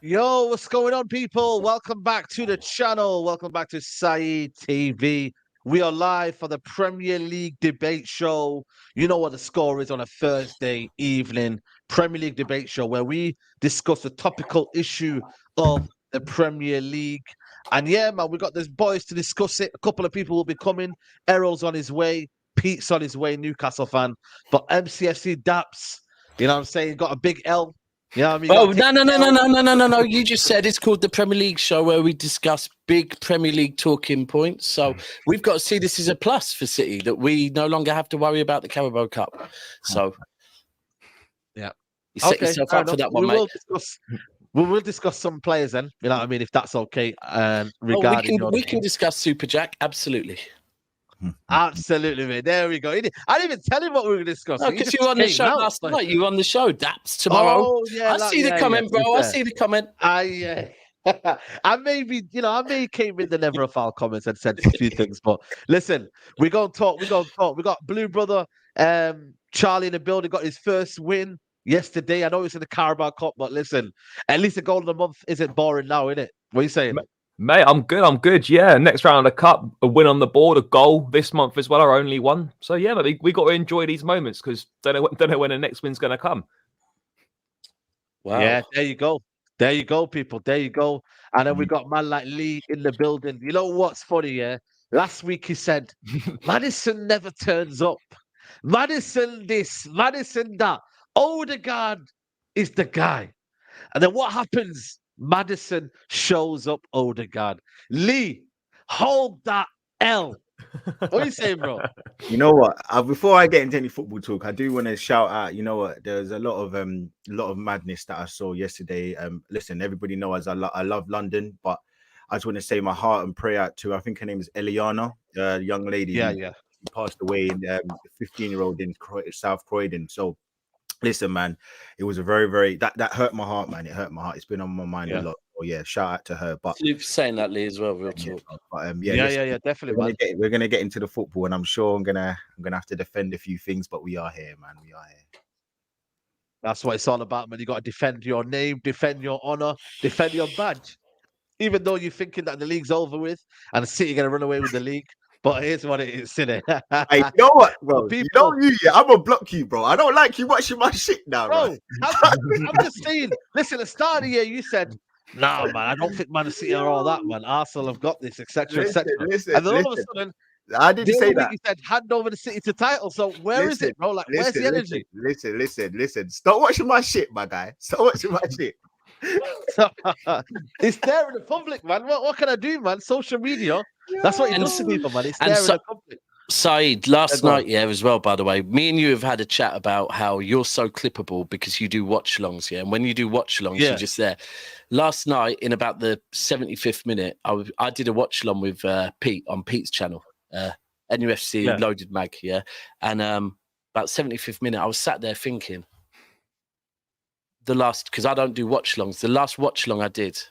Yo, what's going on, people? Welcome back to the channel. Welcome back to Saeed TV. We are live for the Premier League debate show. You know what the score is on a Thursday evening. Premier League debate show where we discuss the topical issue of the Premier League. And yeah, man, we got these boys to discuss it. A couple of people will be coming. Errol's on his way. Pete's on his way, Newcastle fan. But MCFC Daps, you know what I'm saying? Got a big L. You know what I mean? Oh, no. You just said it's called the Premier League show where we discuss big Premier League talking points. So we've got to see this as a plus for City, that we no longer have to worry about the Carabao Cup. So, yeah. You set yourself up for that one, mate. We will discuss some players then, you know what I mean, if that's okay. We can discuss Super Jack, absolutely. Absolutely, mate. There we go. I didn't even tell him what we were discussing. Because you were on the show last night. You were on the show. Daps tomorrow. Oh, yeah. I see the comment, bro. I see the comment. I may came in the Never a Foul comments and said a few things, but listen, we're gonna talk. We got Blue Brother, Charlie in the building, got his first win yesterday. I know it's in the Carabao Cup, but listen, at least a goal in a month isn't boring now, is it? What are you saying? Mate, I'm good. Yeah, next round of the cup, a win on the board, a goal this month as well, our only one. So yeah, we got to enjoy these moments because don't know when the next win's going to come. Wow. Yeah, there you go, people. There you go. And then we got man like Lee in the building. You know what's funny? Yeah, last week he said Maddison never turns up. Maddison this, Maddison that. Odegaard is the guy. And then what happens? Maddison shows up Odegaard. Lee, hold that L. What are you saying, bro? You know what? Before I get into any football talk, I do want to shout out. You know what? There's a lot of madness that I saw yesterday. Listen, everybody knows I love London, but I just want to say my heart and prayer out to, I think her name is Eliana, a young lady. Yeah. Who passed away in 15-year-old in South Croydon. So. Listen, man, it was a very that hurt my heart, man. It hurt my heart. It's been on my mind a lot. Oh yeah, shout out to her. But you're saying that, Lee, as well. Real talk. But, listen, definitely. We're gonna get into the football, and I'm sure I'm gonna have to defend a few things. But we are here, man. We are here. That's what it's all about, man. You got to defend your name, defend your honor, defend your badge. Even though you're thinking that the league's over with and the City gonna run away with the league. But here's what it is, isn't it? Hey, you know what, bro? I'm gonna block you, bro. I don't like you watching my shit now, bro. I'm just saying. Listen, at the start of the year, you said, "Nah, man, I don't think Man City are all that, man. Arsenal have got this, etc., etc." And then all of a sudden, I didn't say that. You said hand over the City to title. So where is it, bro? Like, where's the energy? Listen. Stop watching my shit, my guy. Stop watching my shit. It's there in the public, man. What can I do, man? Social media. That's what you do to people, man. It's there in the public. Saeed, last night, as well, by the way, me and you have had a chat about how you're so clippable because you do watch-alongs, and when you do watch-alongs, you're just there. Last night, in about the 75th minute, I did a watch-along with Pete on Pete's channel, NUFC Loaded Mag, and about 75th minute, I was sat there thinking, because I don't do watch-alongs, the last watch-along I did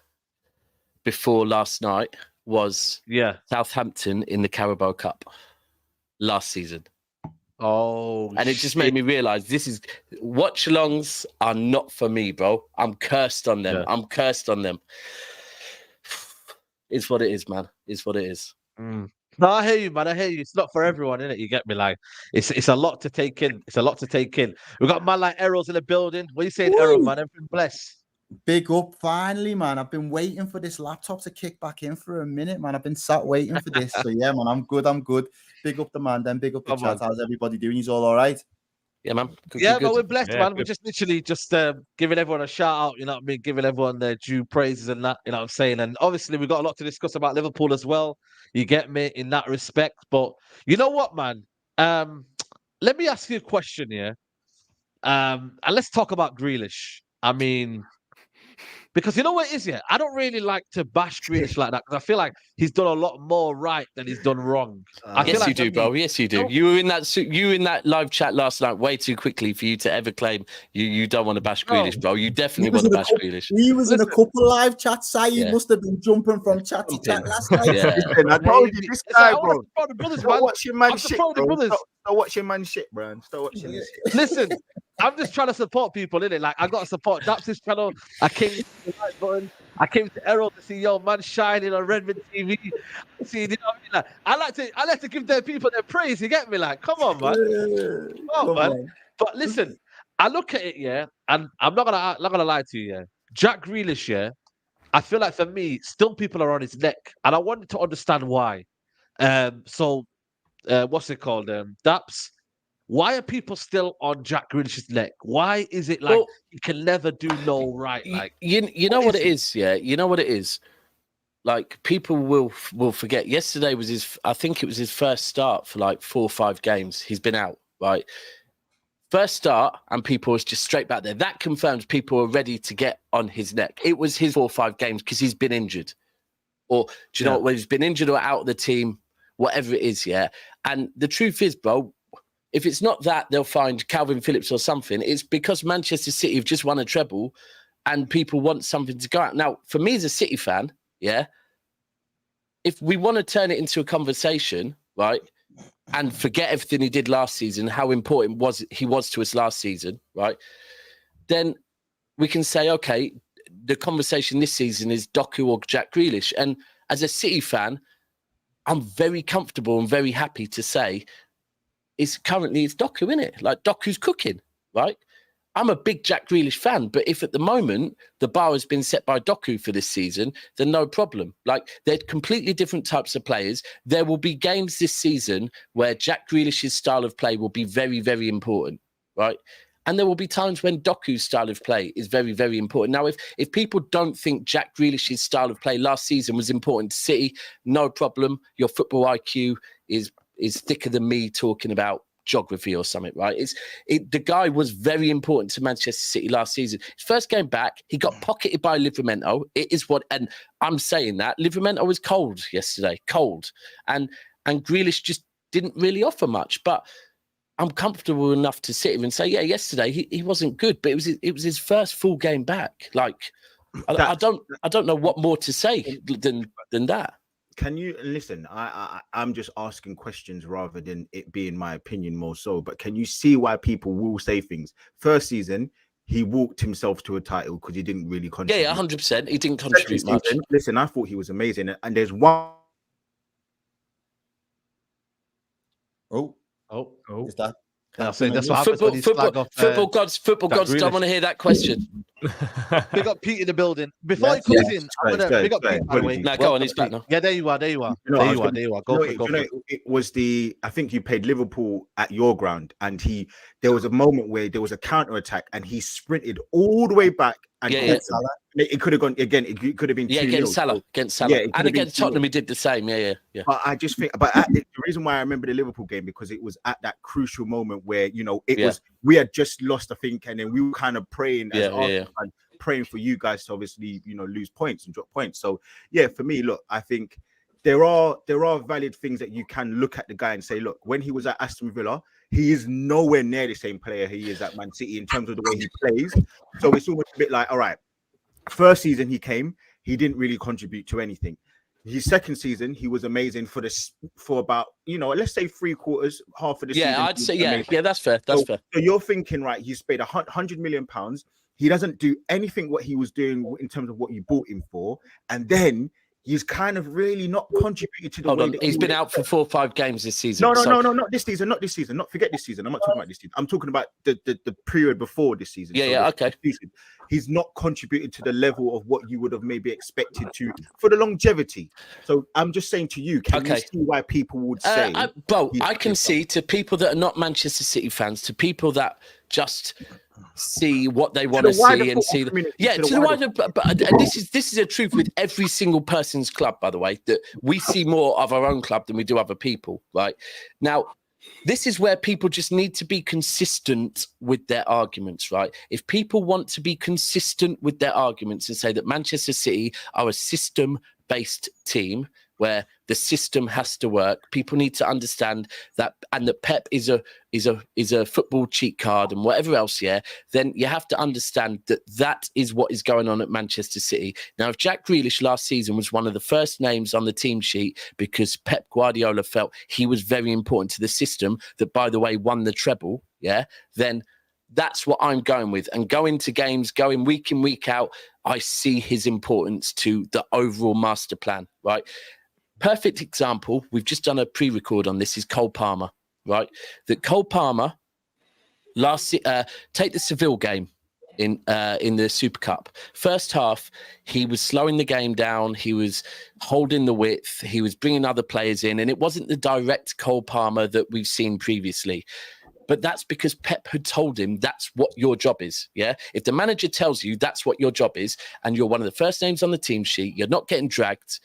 before last night was Southampton in the Carabao Cup last season. Oh, and it just made me realize watch-alongs are not for me, bro. I'm cursed on them. I'm cursed on them. It's what it is, man. It's what it is. No, I hear you, man. I hear you. It's not for everyone, innit? You get me? Like, it's a lot to take in. It's a lot to take in. We've got man like Errol's in the building. What are you saying, Errol, man? Everything bless. Big up, finally, man. I've been waiting for this laptop to kick back in for a minute, man. I've been sat waiting for this. So, yeah, man, I'm good. Big up the man, then big up the chat. How's everybody doing? He's all right? Yeah, man. Good. We're blessed, man. We're just literally giving everyone a shout out, you know what I mean? Giving everyone their due praises and that, you know what I'm saying? And obviously, we've got a lot to discuss about Liverpool as well. You get me in that respect. But you know what, man? Let me ask you a question here. And let's talk about Grealish. I mean, Because you know what it is, yeah? I don't really like to bash Grealish like that because I feel like he's done a lot more right than he's done wrong. I feel yes, like you do, bro. Yes, you do. You were in that live chat last night way too quickly for you to ever claim you don't want to bash Grealish, bro. You definitely want to bash Grealish. He was in a couple live chats. He must have been jumping from chat to chat last night. Yeah. Listen, I told you this guy, bro. Stop watching man shit, bro. Stop watching man shit, bro. Stop watching this shit. Listen, I'm just trying to support people, innit? Like, I got to support Daps's channel. I came to the like button. I came to Errol to see your man shining on Redmond TV. See, you know what I mean? Like, I like to give their people their praise. You get me? Like, come on, man. Come on, man. But listen, I look at it, yeah, and I'm not gonna lie to you, yeah. Jack Grealish, yeah, I feel like for me, still people are on his neck, and I wanted to understand why. What's it called? Daps. Why are people still on Jack Grealish's neck? Why is it like he can never do no right? Like you know what it is, yeah. You know what it is. Like people will forget. Yesterday was I think it was his first start for like 4 or 5 games. He's been out, right? First start, and people was just straight back there. That confirms people are ready to get on his neck. It was his 4 or 5 games because he's been injured, or do you know what? When he's been injured or out of the team, whatever it is, yeah. And the truth is, bro. If it's not that, they'll find Calvin Phillips or something. It's because Manchester City have just won a treble and people want something to go out. Now, for me as a City fan, yeah, if we want to turn it into a conversation, right, and forget everything he did last season, how important he was to us last season, right, then we can say, okay, the conversation this season is Doku or Jack Grealish. And as a City fan, I'm very comfortable and very happy to say it's Doku, innit? Like, Doku's cooking, right? I'm a big Jack Grealish fan, but if at the moment the bar has been set by Doku for this season, then no problem. Like, they're completely different types of players. There will be games this season where Jack Grealish's style of play will be very, very important, right? And there will be times when Doku's style of play is very, very important. Now, if people don't think Jack Grealish's style of play last season was important to City, no problem. Your football IQ is thicker than me talking about geography or something, right? The guy was very important to Manchester City last season. His first game back, he got pocketed by Livramento. It is what, and I'm saying that Livramento was cold yesterday, and Grealish just didn't really offer much. But I'm comfortable enough to sit here and say, yeah, yesterday he wasn't good, but it was his first full game back. Like, I don't know what more to say than that. Can you listen? I'm just asking questions rather than it being my opinion more so. But can you see why people will say things? First season, he walked himself to a title because he didn't really contribute. Yeah, 100%. He didn't contribute much. Listen, I thought he was amazing. And there's one. Oh, is that? That's what happens football gods don't want to hear that question. Big up Pete in the building. Before he comes in, I'm going to big up Pete, by the way. No, go on, he's back now. Yeah, there you are. There you are. Go for it. It was I think you played Liverpool at your ground, and there was a moment where there was a counter-attack, and he sprinted all the way back. And it could have gone again. It could have been against Salah. Yeah, and against Tottenham, he did the same. Yeah. But I just think, the reason why I remember the Liverpool game because it was at that crucial moment where was we had just lost, I think, and then we were kind of praying as Arsenal fans, praying for you guys to obviously lose points and drop points. So yeah, for me, look, I think there are valid things that you can look at the guy and say, look, when he was at Aston Villa, he is nowhere near the same player he is at Man City in terms of the way he plays. So it's almost a bit like, all right, first season he came, he didn't really contribute to anything. His second season, he was amazing for about, let's say 3/4, half of the season. Yeah, I'd say, yeah, that's fair. That's fair. So you're thinking, right, he's paid £100 million. He doesn't do anything what he was doing in terms of what you bought him for. And then he's kind of really not contributed to the way that he's been out for 4 or 5 games this season. No, not this season. Not forget this season. I'm not talking about this season. I'm talking about the period before this season. Okay. He's not contributed to the level of what you would have maybe expected to for the longevity. So I'm just saying to you, can you see why people would say? I can see to people that are not Manchester City fans, to people that just see what they want to see and see. To the wider. But this is a truth with every single person's club, by the way, that we see more of our own club than we do other people. Right now, this is where people just need to be consistent with their arguments, right? If people want to be consistent with their arguments and say that Manchester City are a system-based team where the system has to work, people need to understand that, and that Pep is a football cheat card and whatever else, yeah, then you have to understand that that is what is going on at Manchester City. Now, if Jack Grealish last season was one of the first names on the team sheet because Pep Guardiola felt he was very important to the system that, by the way, won the treble, yeah, then that's what I'm going with. And going to games, going week in, week out, I see his importance to the overall master plan, right? Perfect example, we've just done a pre-record on this, is Cole Palmer, right? That Cole Palmer, take the Seville game in the Super Cup. First half, he was slowing the game down, he was holding the width, he was bringing other players in, and it wasn't the direct Cole Palmer that we've seen previously. But that's because Pep had told him that's what your job is, yeah? If the manager tells you that's what your job is, and you're one of the first names on the team sheet, you're not getting dragged,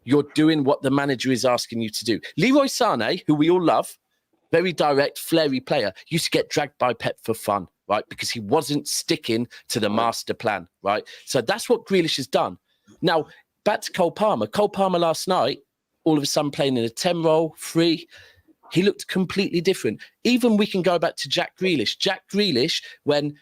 you're doing what the manager is asking you to do. Leroy Sané, who we all love, very direct, flary player, used to get dragged by Pep for fun, right? Because he wasn't sticking to the master plan, right? So that's what Grealish has done. Now, back to Cole Palmer. Cole Palmer last night, all of a sudden playing in a 10 role, free, he looked completely different. Even we can go back to Jack Grealish. Jack Grealish, when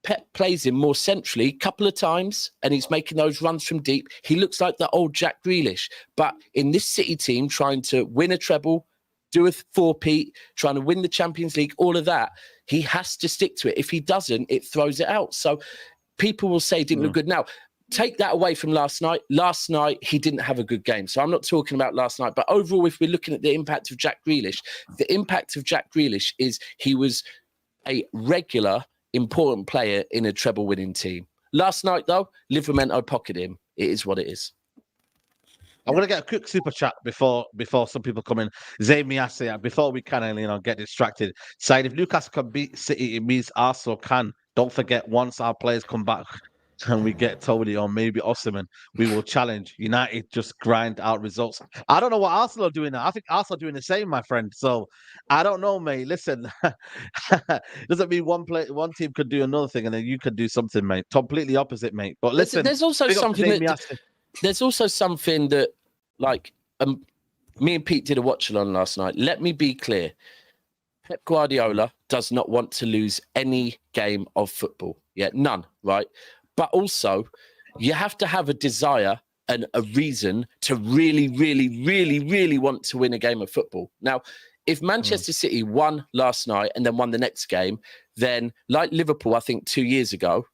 Pep plays him more centrally a couple of times and he's making those runs from deep, he looks like the old Jack Grealish. But in this City team, trying to win a treble, do a four-peat, trying to win the Champions League, all of that, he has to stick to it. If he doesn't, it throws it out. So people will say it didn't look good. Now, take that away from last night. Last night, he didn't have a good game. So I'm not talking about last night. But overall, if we're looking at the impact of Jack Grealish, the impact of Jack Grealish is he was a regular, important player in a treble-winning team. Last night, though, Livramento pocketed him. It is what it is. I'm going to get a quick super chat before some people come in. Zayn Miasi, before we can get distracted. Saying if Newcastle can beat City, it means Arsenal can. Don't forget, once our players come back and we get Tonali or maybe Osimhen, we will challenge. United just grind out results. I don't know what Arsenal are doing now. I think Arsenal are doing the same, my friend. So I don't know, mate. Listen, doesn't mean one team could do another thing and then you could do something, mate. Completely opposite, mate. But listen, there's also something that, like, me and Pete did a watch along last night. Let me be clear. Pep Guardiola does not want to lose any game of football. Yeah, none, right? But also, you have to have a desire and a reason to really, really, really, really want to win a game of football. Now, if Manchester City won last night and then won the next game, then like Liverpool, I think 2 years ago,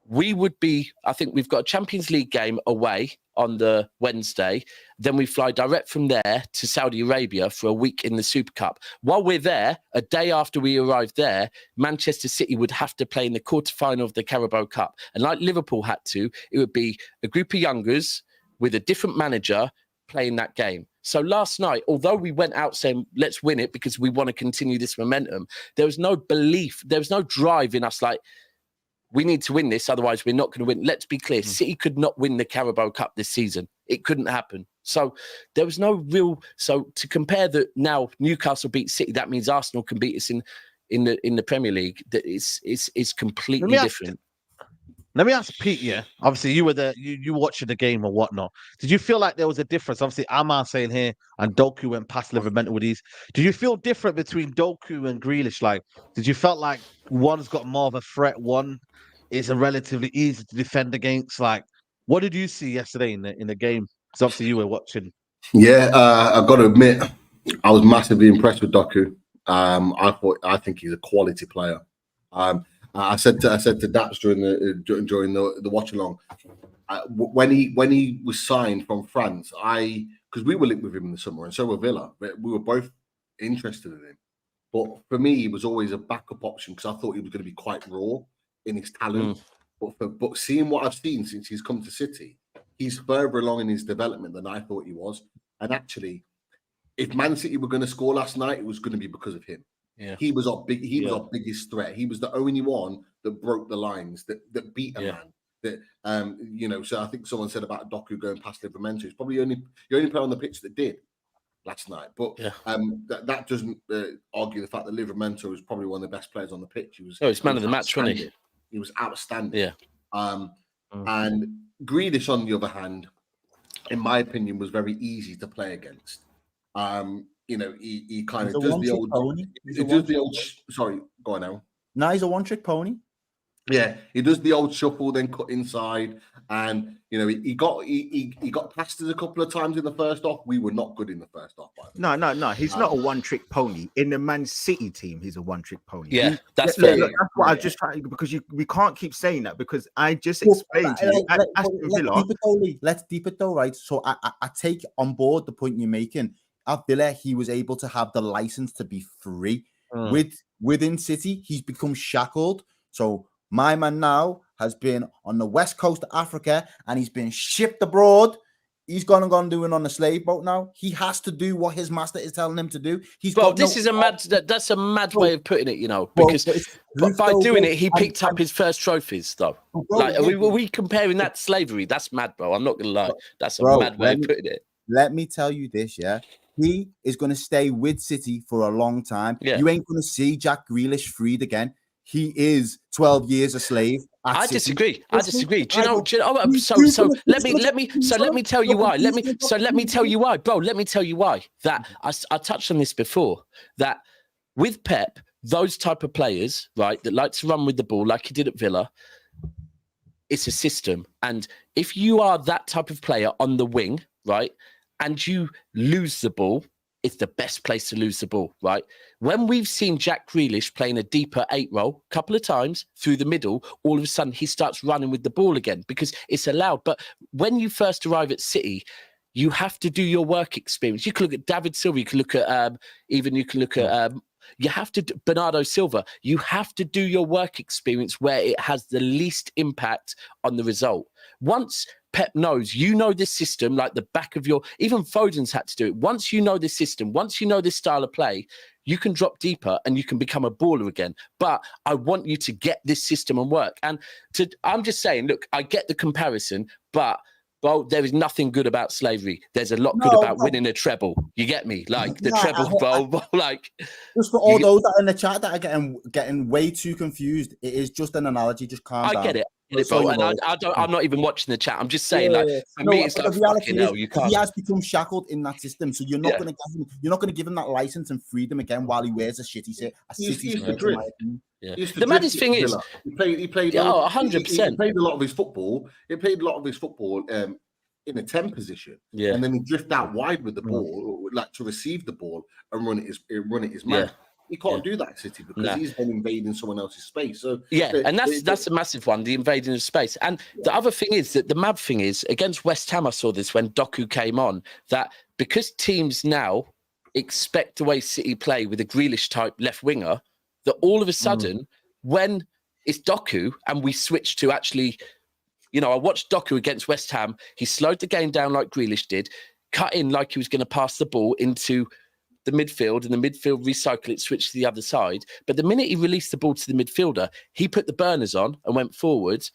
we would be, I think we've got a Champions League game away on the Wednesday. Then we fly direct from there to Saudi Arabia for a week in the Super Cup. While we're there, a day after we arrived there, Manchester City would have to play in the quarterfinal of the Carabao Cup. And like Liverpool had to, it would be a group of youngers with a different manager playing that game. So last night, although we went out saying, let's win it because we want to continue this momentum, there was no belief, there was no drive in us like, we need to win this, otherwise we're not going to win. Let's be clear, City could not win the Carabao Cup this season. It couldn't happen. So there was no real... So to compare that now Newcastle beat City, that means Arsenal can beat us in the Premier League. That is completely different. Let me ask Pete, yeah. Obviously, you were there, you watching the game or whatnot. Did you feel like there was a difference? Obviously, Amar saying here, and Doku went past Livramento with these. Did you feel different between Doku and Grealish? Like, did you felt like one's got more of a threat, one is a relatively easy to defend against? Like, what did you see yesterday in the game? Because obviously you were watching. Yeah, I've got to admit, I was massively impressed with Doku. I think he's a quality player. I said to Daps during the watch along, when he was signed from France, because we were linked with him in the summer and so were Villa, but we were both interested in him. But for me, he was always a backup option because I thought he was going to be quite raw in his talent. But seeing what I've seen since he's come to City, he's further along in his development than I thought he was. And actually, if Man City were going to score last night, it was going to be because of him. Yeah. He was our biggest threat. He was the only one that broke the lines, that beat a man. That so I think someone said about Doku going past Livramento. It's probably the only player on the pitch that did. last night. But yeah. that doesn't argue the fact that Livramento was probably one of the best players on the pitch. He's man of the match, wasn't he? He was outstanding. Yeah. And Grealish, on the other hand, in my opinion, was very easy to play against. He kind of does the old pony. He does the old. Sorry, go on now. No, he's a one-trick pony. Yeah, he does the old shuffle, then cut inside, and he got past us a couple of times in the first half. We were not good in the first half. No. He's not a one-trick pony. In the Man City team, he's a one-trick pony. Yeah, that's fair. That's what I just trying, because we can't keep saying that, because I just explained to you. Let's deep it though, right? So I take on board the point you're making. At Villa, he was able to have the license to be free. Within City, he's become shackled. So my man now has been on the west coast of Africa and he's been shipped abroad. He's gone doing on a slave boat now. He has to do what his master is telling him to do. That's a mad way of putting it, because by doing it, he picked up his first trophies, though. Are we comparing that to slavery? That's mad, bro. I'm not gonna lie. That's a mad way of putting it. Let me tell you this, yeah. He is going to stay with City for a long time. Yeah. You ain't going to see Jack Grealish freed again. He is 12 years a slave. I disagree. Do you know? So let me tell you why. Let me tell you why, bro. Let me tell you why. That I touched on this before. That with Pep, those type of players, right, that like to run with the ball, like he did at Villa, it's a system. And if you are that type of player on the wing, right, and you lose the ball, it's the best place to lose the ball, right? When we've seen Jack Grealish playing a deeper 8 role a couple of times through the middle, all of a sudden he starts running with the ball again because it's allowed. But when you first arrive at City, you have to do your work experience. You can look at David Silva, you can look at you have to Bernardo Silva. You have to do your work experience where it has the least impact on the result. Once Pep knows, this system like the back of even Foden's had to do it. Once you know this system, once you know this style of play, you can drop deeper and you can become a baller again. But I want you to get this system and work. And I'm just saying, look, I get the comparison, but bro, there is nothing good about slavery. There's a lot good about winning a treble. You get me? Like the treble, bro. Like just for all those that are in the chat that are getting way too confused, it is just an analogy. Just calm down. I get it. Bro. And I'm not even watching the chat. I'm just saying, for me, it's like fucking hell. You can't. He has become shackled in that system, so you're not going to give him that license and freedom again while he wears a shitty shirt. Yeah. The maddest thing is he played 100%. He played a lot of his football. In a 10 position, and then he drift out wide with the ball, like to receive the ball and run it his man. Yeah. He can't do that at City because he's then invading someone else's space. So and that's a massive one, the invading of space. And the other thing is that the mad thing is against West Ham, I saw this when Doku came on, that because teams now expect the way City play with a Grealish type left winger, that all of a sudden when it's Doku and we switch to actually, I watched Doku against West Ham. He slowed the game down like Grealish did, cut in like he was going to pass the ball into the midfield, and the midfield recycle it, switch to the other side. But the minute he released the ball to the midfielder, he put the burners on and went forwards.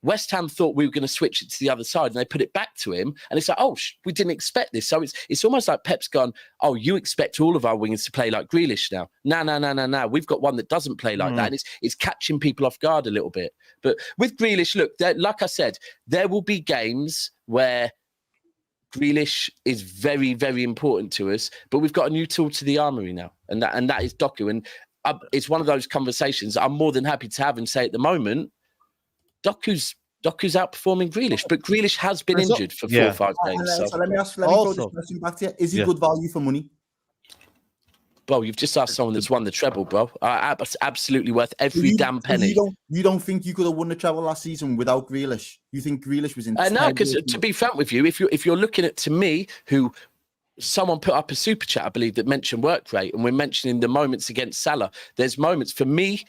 West Ham thought we were going to switch it to the other side, and they put it back to him. And it's like, we didn't expect this. So it's almost like Pep's gone, you expect all of our wingers to play like Grealish now. No. We've got one that doesn't play like that. And it's catching people off guard a little bit. But with Grealish, look, like I said, there will be games where Grealish is very, very important to us, but we've got a new tool to the armory now, and that is Doku. And it's one of those conversations I'm more than happy to have and say at the moment, Doku's outperforming Grealish, but Grealish has been injured for 4 or 5 games. So let me throw this question back to you. Is he good value for money? Bro, you've just asked someone that's won the treble, bro. Absolutely worth every damn penny. You don't think you could have won the treble last season without Grealish? You think Grealish was in? No, because to be frank with you, if you're looking at, to me, who someone put up a super chat, I believe, that mentioned work rate, and we're mentioning the moments against Salah. There's moments for me,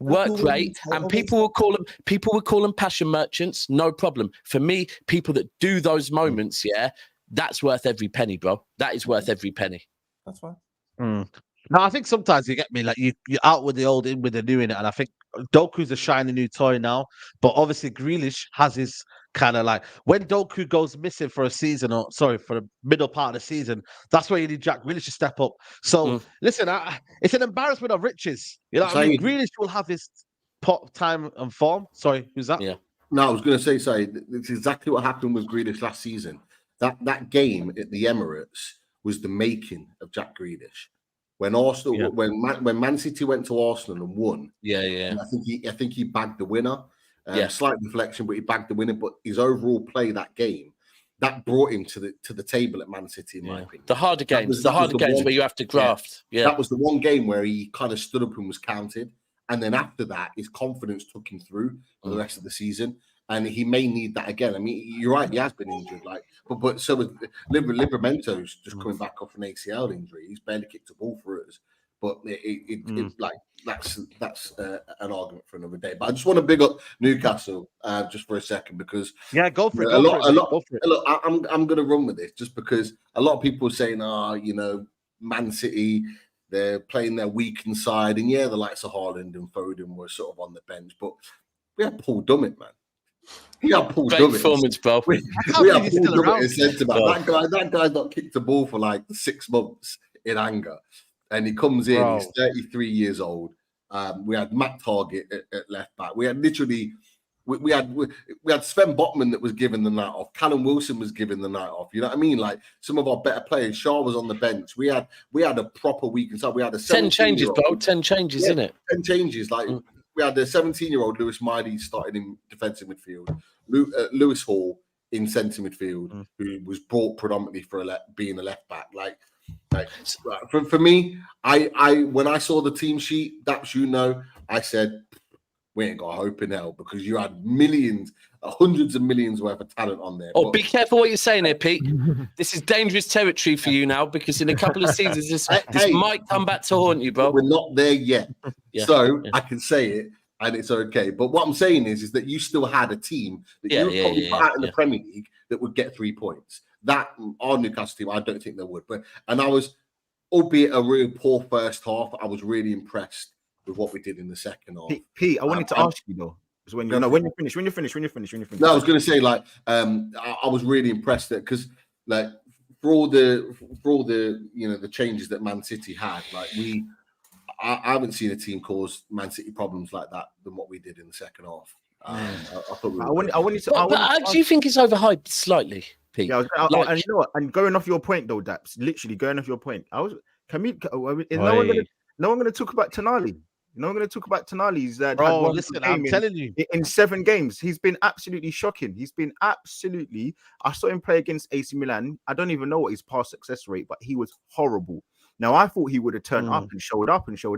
work rate, and people will call them passion merchants, no problem. For me, people that do those moments, that's worth every penny, bro. That is worth every penny. That's fine. No, I think sometimes you get me, like you're out with the old, in with the new in it, and I think Doku's a shiny new toy now, but obviously Grealish has his kind of like when Doku goes missing for a season, or sorry, for the middle part of the season, that's where you need Jack Grealish to step up. So listen, it's an embarrassment of riches. You know what I mean? Grealish will have his pot time and form. Sorry, who's that? Yeah. No, I was going to say, it's exactly what happened with Grealish last season. That game at the Emirates was the making of Jack Grealish. When Arsenal, when Man City went to Arsenal and won, and I think he bagged the winner. Slight deflection, but he bagged the winner. But his overall play that game, that brought him to the table at Man City, in my opinion. The harder games, where you have to graft. Yeah. That was the one game where he kind of stood up and was counted. And then after that, his confidence took him through for the rest of the season. And he may need that again. I mean, you're right, he has been injured. But so was Livramento's just coming back off an ACL injury. He's barely kicked a ball for us. But that's an argument for another day. But I just want to big up Newcastle just for a second, because go for it. Look, I'm going to run with this just because a lot of people are saying, Man City, they're playing their weakened side, and the likes of Haaland and Foden were sort of on the bench, but we had Paul Dummett, man. We had Paul Dummett. Performance, bro. We had Paul Dummett in centre back. That guy's not kicked a ball for like 6 months in anger. And he comes in, he's 33 years old. We had Matt Target at left back. We had literally, we had Sven Botman that was given the night off. Callum Wilson was given the night off. You know what I mean? Like some of our better players. Shaw was on the bench. We had a proper week inside. We had a 10 changes, bro. 10 changes, isn't it? 10 changes. Like we had a 17-year-old Lewis Miley starting in defensive midfield. Lewis Hall in centre midfield, who was brought predominantly for being a left back. Like for me, I when I saw the team sheet, I said, we ain't got hope in hell, because you had millions, hundreds of millions worth of talent on there. Be careful what you're saying there, Pete. This is dangerous territory for you now, because in a couple of seasons, this might come back to haunt you, bro. We're not there yet. I can say it, and it's okay. But what I'm saying is that you still had a team that you would probably put out in the Premier League that would get 3 points. That our Newcastle team, I don't think they would. And I was, albeit a really poor first half, I was really impressed with what we did in the second half. Pete, I wanted to ask you though, because when you finish. No, I was going to say I was really impressed because for all the the changes that Man City had, I haven't seen a team cause Man City problems like that than what we did in the second half. I thought do you think it's overhyped slightly, Pete? Yeah, and you know what? And going off your point though, Daps, literally going off your point, no one going to talk about Tonali. No one going to talk about Tonali's I'm telling you, in 7 games, he's been absolutely shocking. I saw him play against AC Milan. I don't even know what his pass success rate, but he was horrible. Now, I thought he would have turned up and showed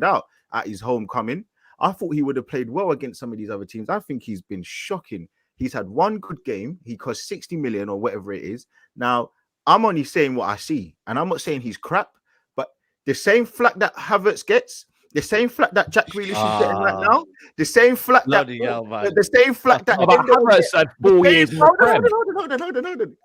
out at his homecoming. I thought he would have played well against some of these other teams. I think he's been shocking. He's had one good game. He cost 60 million or whatever it is. Now, I'm only saying what I see, and I'm not saying he's crap, but the same flack that Havertz gets, the same flack that Jack Grealish is getting right now, the same flack that Havertz had 4 years. Hold on.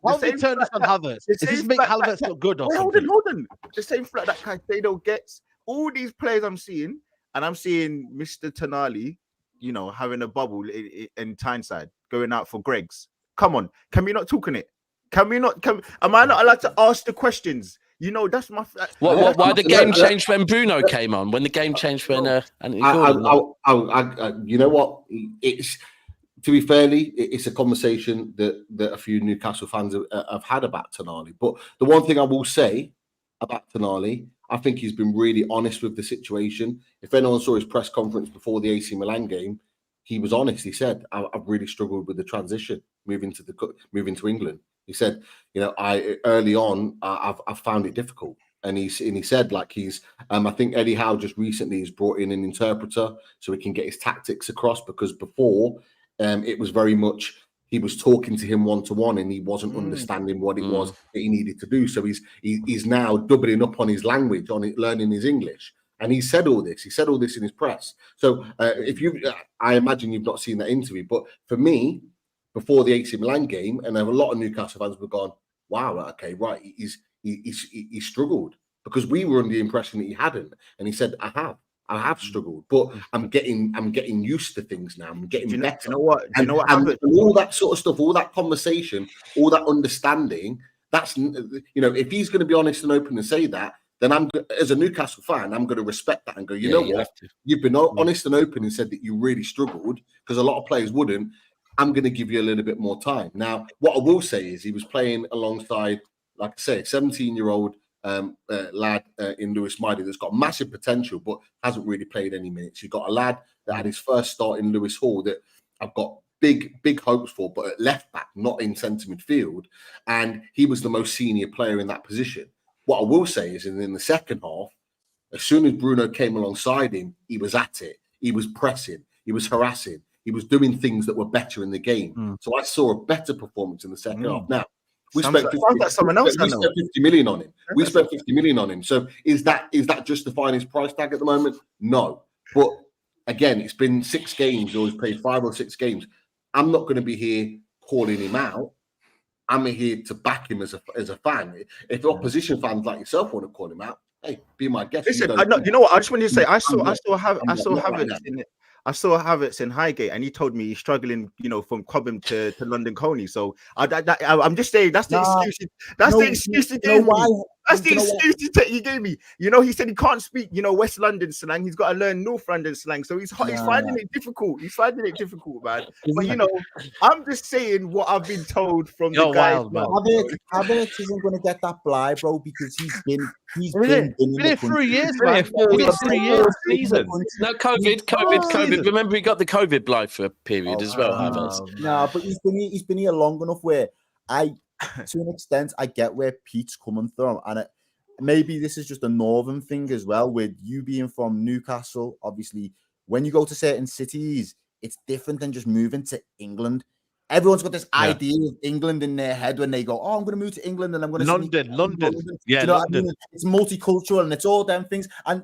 Why do you turn this on Havertz? Does this make Havertz look good or something? Hold on. The same flack that Caicedo gets. All these players I'm seeing, and I'm seeing Mr. Tonali, having a bubble in Tyneside, going out for Greg's. Come on, can we not talk on it? Am I not allowed to ask the questions? That's my. Why the game changed when Bruno came on? When the game changed when Anthony Gordon? You know what? It's, to be fairly, it's a conversation that a few Newcastle fans have had about Tonali. But the one thing I will say about Tonali, I think he's been really honest with the situation. If anyone saw his press conference before the AC Milan game, he was honest. He said, "I've really struggled with the transition moving to England." He said, I early on, I've found it difficult. And he said, I think Eddie Howe just recently has brought in an interpreter so he can get his tactics across, because before it was very much, he was talking to him one-to-one and he wasn't understanding what it was that he needed to do. So he's now doubling up on his language, on it, learning his English. And he said all this. He said all this in his press. So I imagine you've not seen that interview, but for me, before the AC Milan game, and a lot of Newcastle fans were gone, wow, okay, right, he struggled, because we were under the impression that he hadn't. And he said, I have. I have struggled, but I'm getting used to things now. I'm getting better. You know what? And all that sort of stuff, all that conversation, all that understanding. That's, if he's going to be honest and open and say that, then I'm, as a Newcastle fan, I'm going to respect that and go, you know what? You've been honest and open and said that you really struggled, because a lot of players wouldn't. I'm going to give you a little bit more time. Now, what I will say is he was playing alongside, like I say, 17-year-old lad in Lewis Miley that's got massive potential but hasn't really played any minutes. You've got a lad that had his first start in Lewis Hall that I've got big hopes for, but at left back, not in centre midfield, and he was the most senior player in that position. What I will say is in the second half, as soon as Bruno came alongside him, he was at it. He was pressing. He was harassing. He was doing things that were better in the game. So I saw a better performance in the second half. Now, we spent 50 million on him. We spent 50 million on him. So is that justifying his price tag at the moment? No. But again, it's been 6 games, or he's played 5 or 6 games. I'm not going to be here calling him out. I'm here to back him as a fan. If opposition fans like yourself want to call him out, hey, be my guest. Listen, you know what? I just wanted to say, I saw Havertz in Highgate, and he told me he's struggling, from Cobham to London Coney. So I'm just saying that's the excuse. That's the excuse he gave me. That's the excuse he gave me. He said he can't speak, West London slang. He's got to learn North London slang. So he's finding it difficult. He's finding it difficult, man. But I'm just saying what I've been told from the guys. Havertz isn't going to get that blind, bro, because he's been in 3 years, man. 3 years. Season. No, COVID. Remember, he got the COVID blind for a period as well. No, but he's been here long enough where to an extent, I get where Pete's coming from, and maybe this is just a northern thing as well. With you being from Newcastle, obviously, when you go to certain cities, it's different than just moving to England. Everyone's got this idea of England in their head when they go, "Oh, I'm going to move to England and I'm going to London." Yeah, you know London. What I mean? It's multicultural and it's all them things, and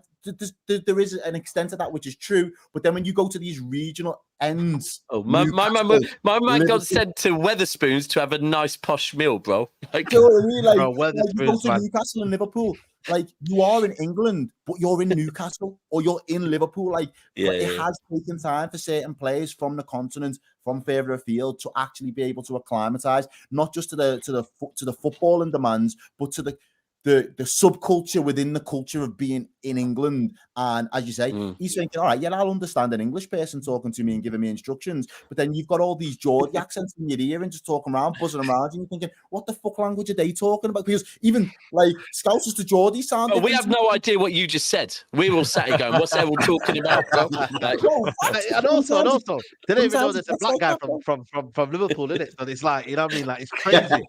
there is an extent of that which is true. But then when you go to these regional ends, my man got sent to Wetherspoons to have a nice posh meal, bro. Like, you know what I mean? Like you go to Newcastle and Liverpool. Like, you are in England, but you're in Newcastle or you're in Liverpool. Like, it has taken time for certain players from the continent, from further afield, to actually be able to acclimatise, not just to the football and demands, but to the subculture within the culture of being in England. And as you say, he's thinking, all right, I'll understand an English person talking to me and giving me instructions. But then you've got all these Geordie accents in your ear and just talking around, buzzing around, and you're thinking, what the fuck language are they talking about? Because even like Scousers to Geordie sound. We have no idea what you just said. We all sat here going, what's they all talking about, bro? And also, they don't even know there's a black guy from Liverpool, isn't it? So it's like, you know what I mean? Like, it's crazy.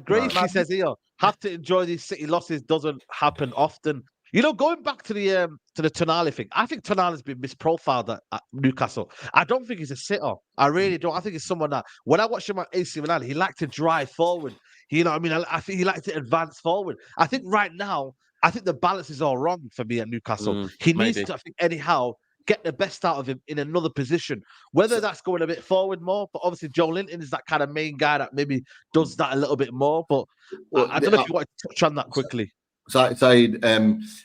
Gracie says here, have to enjoy these City losses doesn't happen often. Going back to the Tonali thing, I think Tonali's been misprofiled at Newcastle. I don't think he's a sitter. I really don't. I think he's someone that, when I watched him at AC Milan, he liked to drive forward. You know what I mean? I think he liked to advance forward. I think right now, the balance is all wrong for me at Newcastle. He needs to, I think, anyhow, get the best out of him in another position. Whether that's going a bit forward more, but obviously Joe Linton is that kind of main guy that maybe does that a little bit more. But I don't know if you want to touch on that quickly. Saeed,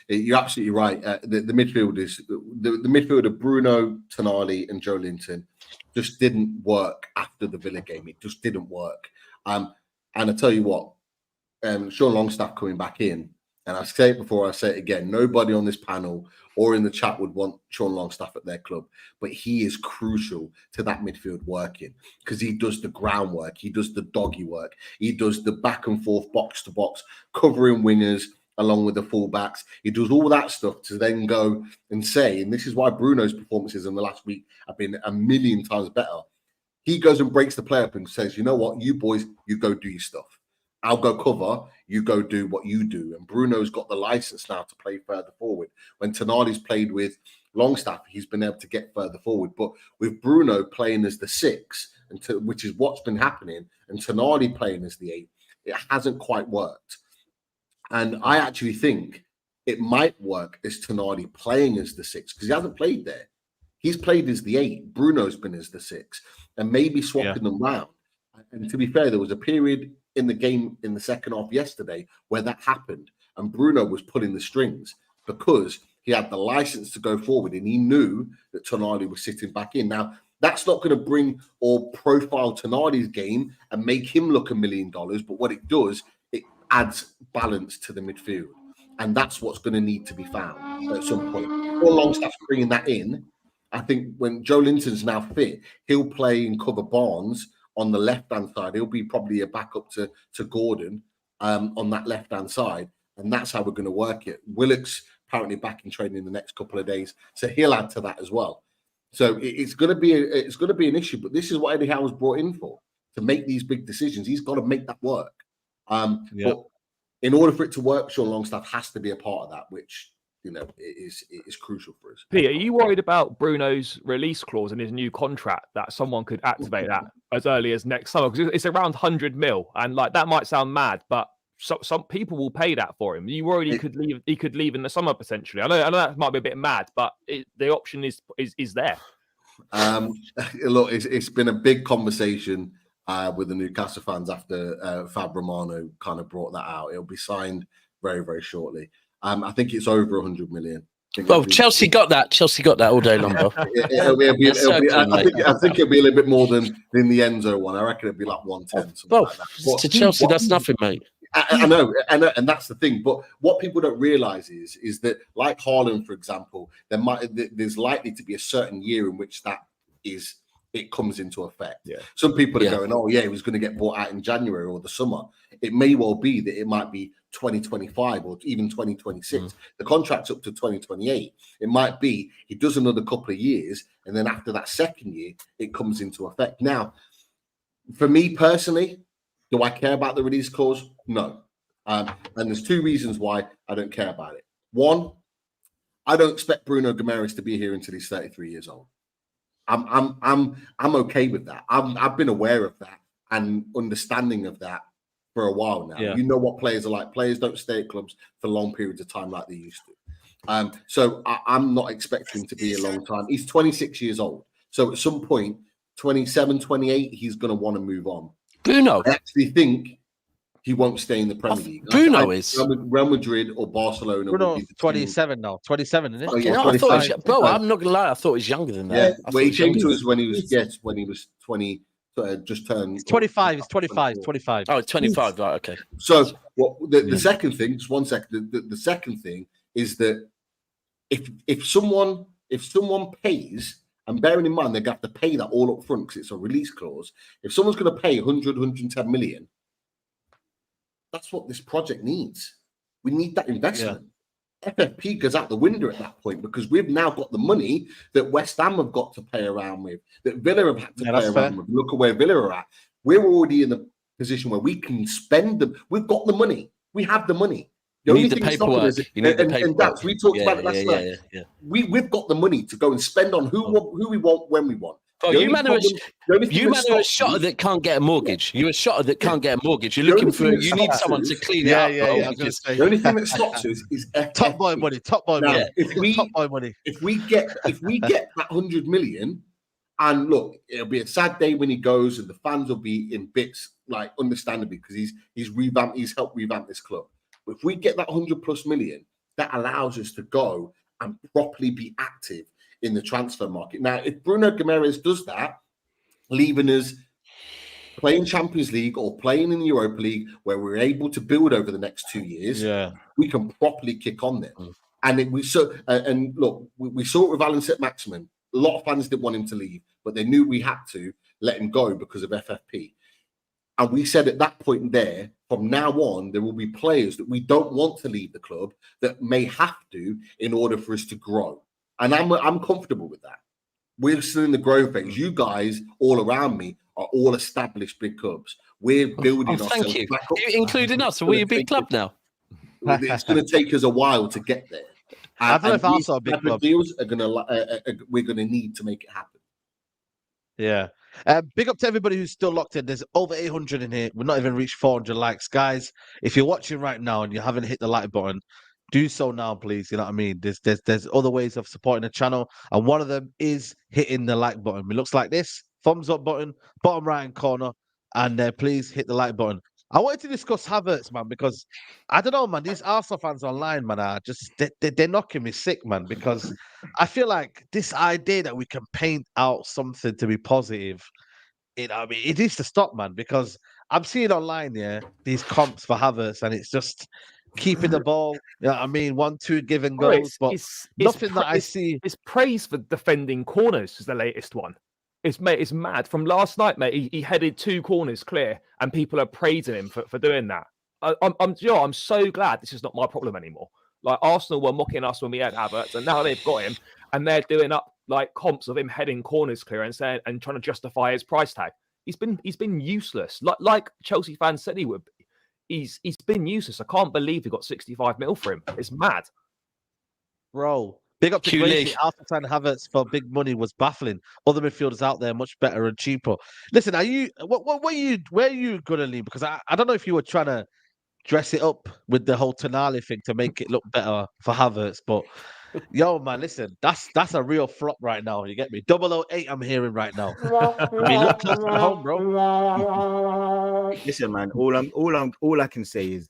you're absolutely right. The midfielders, the midfielder Bruno, Tonali, and Joe Linton just didn't work after the Villa game. It just didn't work. And I tell you what, Sean Longstaff coming back in, and I say it before, I say it again, nobody on this panel or in the chat would want Sean Longstaff at their club, but he is crucial to that midfield working, because he does the groundwork, he does the doggy work, he does the back and forth, box to box, covering wingers along with the fullbacks. He does all that stuff to then go and say, and this is why Bruno's performances in the last week have been a million times better. He goes and breaks the play up and says, you know what, you boys, you go do your stuff. I'll go cover, you go do what you do. And Bruno's got the license now to play further forward. When Tonali's played with Longstaff, he's been able to get further forward. But with Bruno playing as the 6, which is what's been happening, and Tonali playing as the 8, it hasn't quite worked. And I actually think it might work as Tonali playing as the 6, because he hasn't played there. He's played as the 8. Bruno's been as the 6, and maybe swapping them round. And to be fair, there was a period in the game in the second half yesterday where that happened, and Bruno was pulling the strings because He had the license to go forward, and he knew that Tonali was sitting back in. Now, that's not going to bring or profile Tonali's game and make him look $1 million. But what it does, it adds balance to the midfield. And that's what's going to need to be found at some point. Or Longstaff's bringing that in. I think when Joe Linton's now fit, he'll play and cover Barnes on the left-hand side. He'll be probably a backup to Gordon on that left-hand side. And that's how we're going to work it. Willock's apparently back in training in the next couple of days. So he'll add to that as well. So it's going to be an issue. But this is what Eddie Howe was brought in for, to make these big decisions. He's got to make that work. But in order for it to work, Sean Longstaff has to be a part of that, which, you know, it is crucial for us. Pete, are you worried about Bruno's release clause in his new contract, that someone could activate that as early as next summer? Because it's around 100 mil, and like that might sound mad, but some people will pay that for him. You worried he could leave in the summer potentially? I know that might be a bit mad, but the option is there. Look, it's been a big conversation with the Newcastle fans after Fab Romano kind of brought that out. It'll be signed very, very shortly. I think it's over 100 million. Well, Chelsea got that. Chelsea got that all day long, bro. I think it'll be a little bit more than the Enzo one. I reckon it'll be like 110. Well, like that. To Chelsea, that's nothing, mate. I know, and that's the thing. But what people don't realise is that, like Haaland, for example, there's likely to be a certain year in which it comes into effect. Yeah. Some people are going, oh yeah, he was going to get bought out in January or the summer. It may well be that it might be 2025 or even 2026. The contract's up to 2028. It might be he does another couple of years, and then after that second year, it comes into effect. Now, for me personally, do I care about the release clause? No. And there's two reasons why I don't care about it. One, I don't expect Bruno Guimaraes to be here until he's 33 years old. I'm okay with that. I've been aware of that and understanding of that for a while now. You know what players are like. Players don't stay at clubs for long periods of time like they used to. So I'm not expecting him to be a long time. He's 26 years old. So at some point, 27, 28, he's going to want to move on. Bruno. I actually think he won't stay in the Premier League. Bruno is Real Madrid or Barcelona. Bruno, 27 now. 27, isn't it? Oh, yeah, no, I thought bro, I'm not gonna lie. I thought he was younger than that. Yeah, well, he came to us when he was 20, just turned. 25. It's 25. 25. Oh, 25. Right. Okay. So, the second thing, just 1 second. The second thing is that if someone pays, and bearing in mind they're going to have to pay that all up front because it's a release clause. If someone's going to pay 110 million, that's what this project needs. We need that investment. Yeah. FFP goes out the window at that point because we've now got the money that West Ham have got to play around with, that Villa have had to play around with. Look at where Villa are at. We're already in the position where we can spend them. We've got the money. We have the money. You need the paperwork. You need the paperwork. We talked about it last night. We've got the money to go and spend on who we want when we want. Oh, you man are a shotter that can't get a mortgage. You're a shotter that can't get a mortgage. You're looking for. You need someone to clean it up. The only thing that stops us is top boy money. Top boy money. Top boy money. If we get that 100 million, and look, it'll be a sad day when he goes, and the fans will be in bits, like understandably, because he's helped revamp this club. But if we get that 100+ million, that allows us to go and properly be active in the transfer market. Now, if Bruno Guimaraes does that, leaving us playing Champions League or playing in the Europa League, where we're able to build over the next 2 years, we can properly kick on there. And we saw it with Alan Saint-Maximin. A lot of fans didn't want him to leave, but they knew we had to let him go because of FFP. And we said at that point there, from now on, there will be players that we don't want to leave the club that may have to in order for us to grow. And I'm comfortable with that. We're still in the growth phase. You guys all around me are all established big clubs. We're building ourselves. Thank you. Including us. We're a big club now. It's going to take us a while to get there. I don't know if also a big club. Deals are we're going to need to make it happen. Yeah. Big up to everybody who's still locked in. There's over 800 in here. We're not even reached 400 likes. Guys, if you're watching right now and you haven't hit the like button, do so now, please. You know what I mean? There's other ways of supporting the channel, and one of them is hitting the like button. It looks like this: thumbs up button, bottom right hand corner, and please hit the like button. I wanted to discuss Havertz, man, because I don't know, man. These Arsenal fans online, man, are just they're knocking me sick, man. Because I feel like this idea that we can paint out something to be positive, I mean, it needs to stop, man. Because I'm seeing online, these comps for Havertz, and it's just keeping the ball. I mean, 1-2 give and goes, but nothing that I see. It's praise for defending corners is the latest one. It's mad. From last night, mate, he headed 2 corners clear, and people are praising him for doing that. I'm so glad this is not my problem anymore. Like, Arsenal were mocking us when we had Havertz, and now they've got him, and they're doing up like comps of him heading corners clear and saying and trying to justify his price tag. He's been useless. Like Chelsea fans said he would be. He's been useless. I can't believe he got 65 mil for him. It's mad, Bro. Big up to Grealish. Arteta and Havertz for big money was baffling. Other midfielders out there much better and cheaper. Listen, where are you gonna lean? Because I don't know if you were trying to dress it up with the whole Tonali thing to make it look better for Havertz, but yo, man, listen, that's a real flop right now. You get me? 008 I'm hearing right now. I mean, look close to home, bro. Listen, man, all I can say is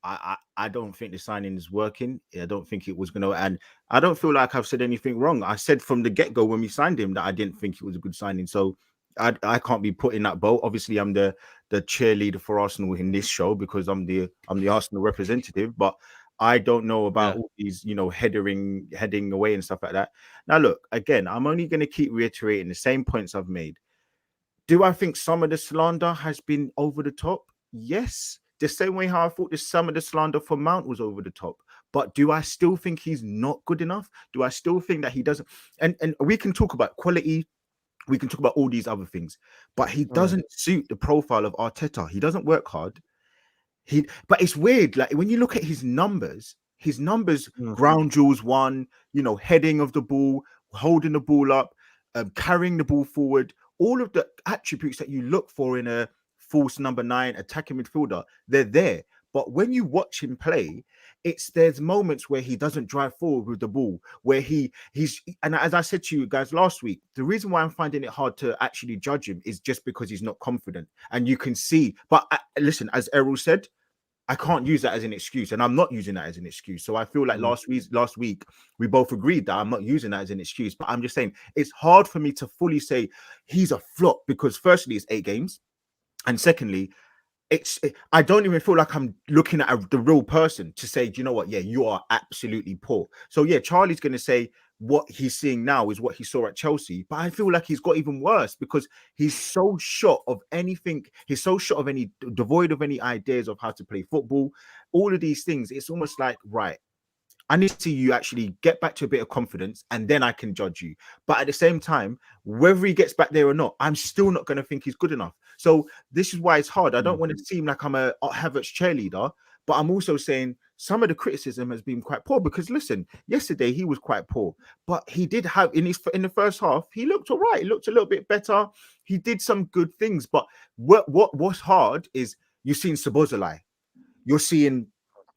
I don't think the signing is working. I don't think it was going to, and I don't feel like I've said anything wrong. I said from the get-go when we signed him that I didn't think it was a good signing. So I can't be put in that boat. Obviously, I'm the cheerleader for Arsenal in this show because I'm the Arsenal representative. But I don't know about all these, heading away and stuff like that. Now, look, again, I'm only going to keep reiterating the same points I've made. Do I think some of the slander has been over the top? Yes. The same way how I thought some of the slander for Mount was over the top. But do I still think he's not good enough? Do I still think that he doesn't? And we can talk about quality. We can talk about all these other things. But he doesn't suit the profile of Arteta. He doesn't work hard. But it's weird. Like, when you look at his numbers, ground duels won, heading of the ball, holding the ball up, carrying the ball forward, all of the attributes that you look for in a false number 9 attacking midfielder, they're there. But when you watch him play, there's moments where he doesn't drive forward with the ball, where he's and as I said to you guys last week, the reason why I'm finding it hard to actually judge him is just because he's not confident. And you can see, but listen, as Errol said, I can't use that as an excuse, and I'm not using that as an excuse. So I feel like last week we both agreed that I'm not using that as an excuse, but I'm just saying it's hard for me to fully say he's a flop because firstly, it's 8 games. And secondly, I don't even feel like I'm looking at the real person to say, do you know what? Yeah, you are absolutely poor. So yeah, Charlie's going to say what he's seeing now is what he saw at Chelsea. But I feel like he's got even worse because he's so short of anything. He's so short of devoid of any ideas of how to play football. All of these things, it's almost like, right, I need to see you actually get back to a bit of confidence and then I can judge you. But at the same time, whether he gets back there or not, I'm still not going to think he's good enough. So this is why it's hard. I don't want to seem like I'm a Havertz cheerleader, but I'm also saying some of the criticism has been quite poor because listen, yesterday he was quite poor, but he did have in the first half, he looked all right. He looked a little bit better. He did some good things, but what's hard is you're seeing Szoboszlai. You're seeing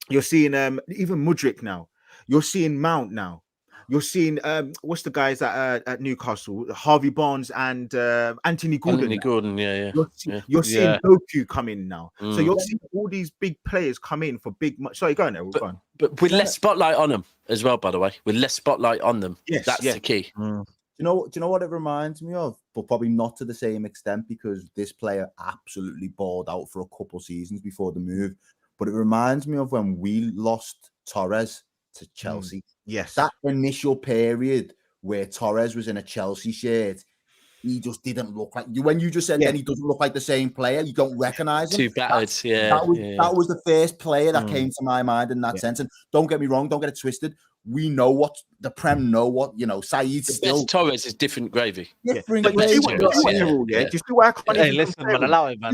even Mudryk now. You're seeing Mount now. You're seeing what's the guys at Newcastle? Harvey Barnes and Anthony Gordon. Anthony Gordon, yeah. You're seeing Doku come in now. So you're seeing all these big players come in for big. Sorry, go on there. Go on. But with less spotlight on them as well, by the way. With less spotlight on them, that's the key. Do you know what it reminds me of? But probably not to the same extent because this player absolutely balled out for a couple seasons before the move. But it reminds me of when we lost Torres to Chelsea. Yes. That initial period where Torres was in a Chelsea shirt, he just didn't look like you. When you just said that he doesn't look like the same player, you don't recognize him. Too battered, That was the first player that came to my mind in that sense. And don't get me wrong, don't get it twisted. We know what the Prem know what, Saeed's still. Torres is different gravy. Different gravy. gravy. Do you see why I can't Hey, listen, man, allow it, man.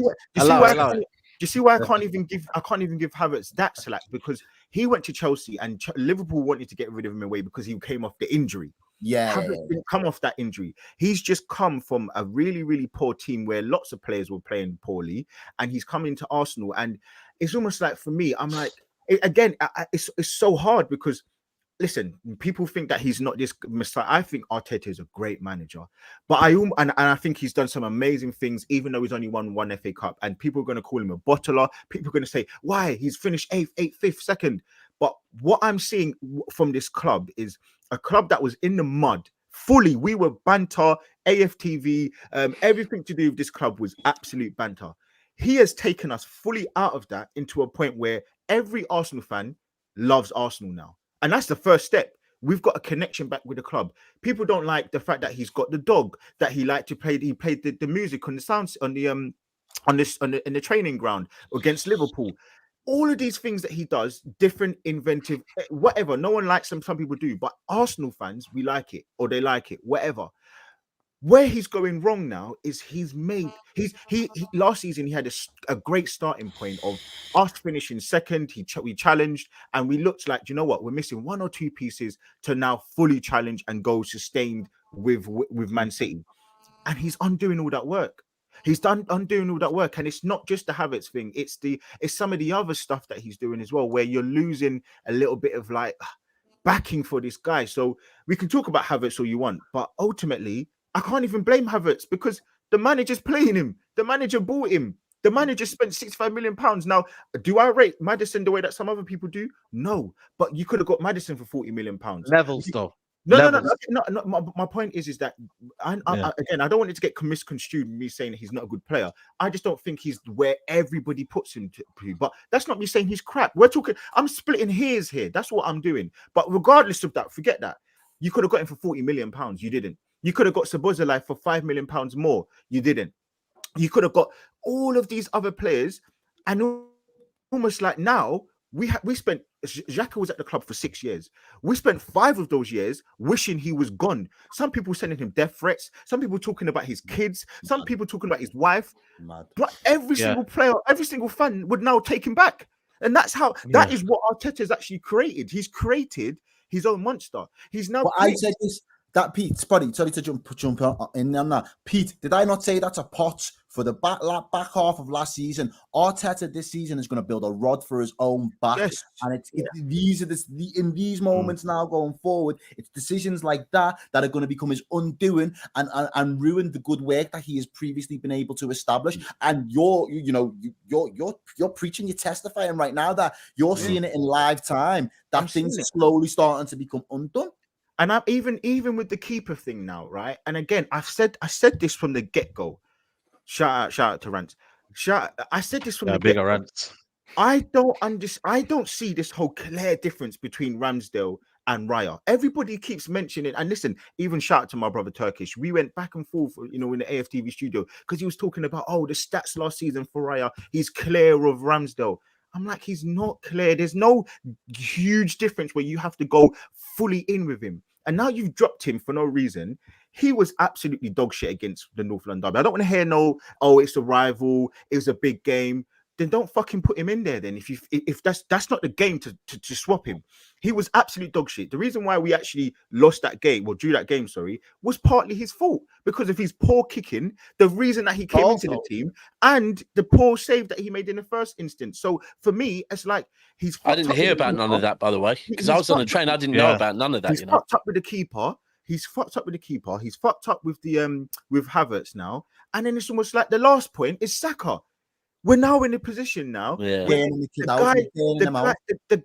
Do you see why I can't even give Havertz that slack? Because he went to Chelsea and Liverpool wanted to get rid of him away because he came off the injury. Havertz didn't come off that injury. He's just come from a really, really poor team where lots of players were playing poorly, and he's come into Arsenal. And it's almost like for me, I'm like, again, it's so hard because listen, people think that he's not this messiah. I think Arteta is a great manager, but I think he's done some amazing things, even though he's only won one FA Cup. And people are going to call him a bottler. People are going to say, why? He's finished 8th, 5th, 2nd. But what I'm seeing from this club is a club that was in the mud fully. We were banter, AFTV, everything to do with this club was absolute banter. He has taken us fully out of that into a point where every Arsenal fan loves Arsenal now. And that's the first step. We've got a connection back with the club. People don't like the fact that he's got the dog, that he liked to play. He played the music on the sounds on the in the training ground against Liverpool. All of these things that he does, different, inventive, whatever. No one likes them. Some people do, but Arsenal fans, we like it, or they like it, whatever. Where he's going wrong now is he last season he had a great starting point of us finishing second. We challenged and we looked like, you know what, we're missing one or two pieces to now fully challenge and go sustained with Man City, and he's undoing all that work. He's undoing all that work, and it's not just the Havertz thing. It's some of the other stuff that he's doing as well, where you're losing a little bit of like backing for this guy. So we can talk about Havertz all you want, but ultimately, I can't even blame Havertz because the manager's playing him. The manager bought him. The manager spent £65 million. Now, do I rate Maddison the way that some other people do? No, but you could have got Maddison for £40 million. Levels, though. No. My point is that I don't want it to get misconstrued. Me saying that he's not a good player. I just don't think he's where everybody puts him to. But that's not me saying he's crap. I'm splitting hairs here. That's what I'm doing. But regardless of that, forget that. You could have got him for £40 million. You didn't. You could have got Szoboszlai for £5 million more. You didn't. You could have got all of these other players, and almost like now we spent. Xhaka was at the club for 6 years. We spent 5 of those years wishing he was gone. Some people sending him death threats. Some people talking about his kids. Some people talking about his wife. But every single player, every single fan would now take him back, and that's how. That is what Arteta has actually created. He's created his own monster. He's now. I said this. That Pete, sorry to jump in on that. Pete, did I not say that's a pot for the back half of last season? Arteta this season is going to build a rod for his own back, and in these moments now going forward, it's decisions like that are going to become his undoing and ruin the good work that he has previously been able to establish. And you're preaching, you're testifying right now that you're seeing it in live time that things are slowly starting to become undone. And I'm even with the keeper thing now, right? And again, I said this from the get-go. Shout out to Rants. I said this from the bigger get-go. Rants. I don't see this whole clear difference between Ramsdale and Raya. Everybody keeps mentioning, and listen, even shout out to my brother Turkish. We went back and forth, in the AFTV studio because he was talking about, the stats last season for Raya. He's clear of Ramsdale. I'm like, he's not clear. There's no huge difference where you have to go fully in with him. And now you've dropped him for no reason. He was absolutely dog shit against the North London Derby. I don't want to hear it's a rival, it was a big game. Then don't fucking put him in there then. If that's not the game to swap him. He was absolute dog shit. The reason why we actually lost that game, drew that game, was partly his fault because of his poor kicking, the reason that he came into the team, and the poor save that he made in the first instance. So for me, it's like I didn't hear about none of that, by the way, because I was on the train. I didn't know about none of that. He's fucked up with the keeper. He's fucked up with the keeper. He's fucked up with the with Havertz now. And then it's almost like the last point is Saka. We're now in a position now. Yeah. The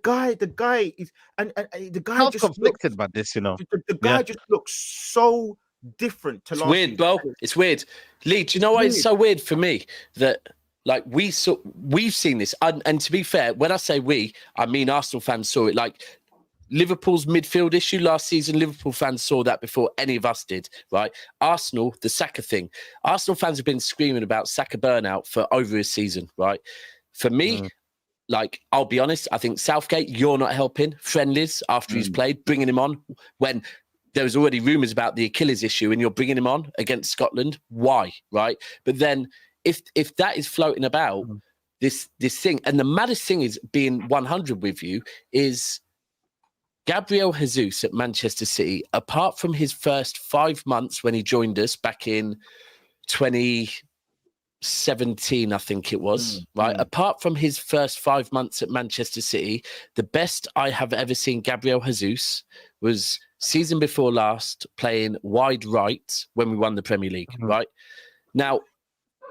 guy is, and the guy just conflicted about this, The guy just looks so different to last weird, season. bro. It's weird. Lee, do you know why it's so weird for me that like we've seen this, and to be fair, when I say we, I mean Arsenal fans saw it. Like Liverpool's midfield issue last season, Liverpool fans saw that before any of us did, right? Arsenal, the Saka thing. Arsenal fans have been screaming about Saka burnout for over a season, right? For me, like, I'll be honest, I think Southgate, you're not helping friendlies after he's played, bringing him on when there was already rumours about the Achilles issue and you're bringing him on against Scotland. Why, right? But then if that is floating about, this thing, and the maddest thing is being 100 with you is Gabriel Jesus at Manchester City, apart from his first 5 months when he joined us back in 20 17, I think it was, right? Apart from his first 5 months at Manchester City, the best I have ever seen Gabriel Jesus was season before last playing wide right when we won the Premier League, right? Now,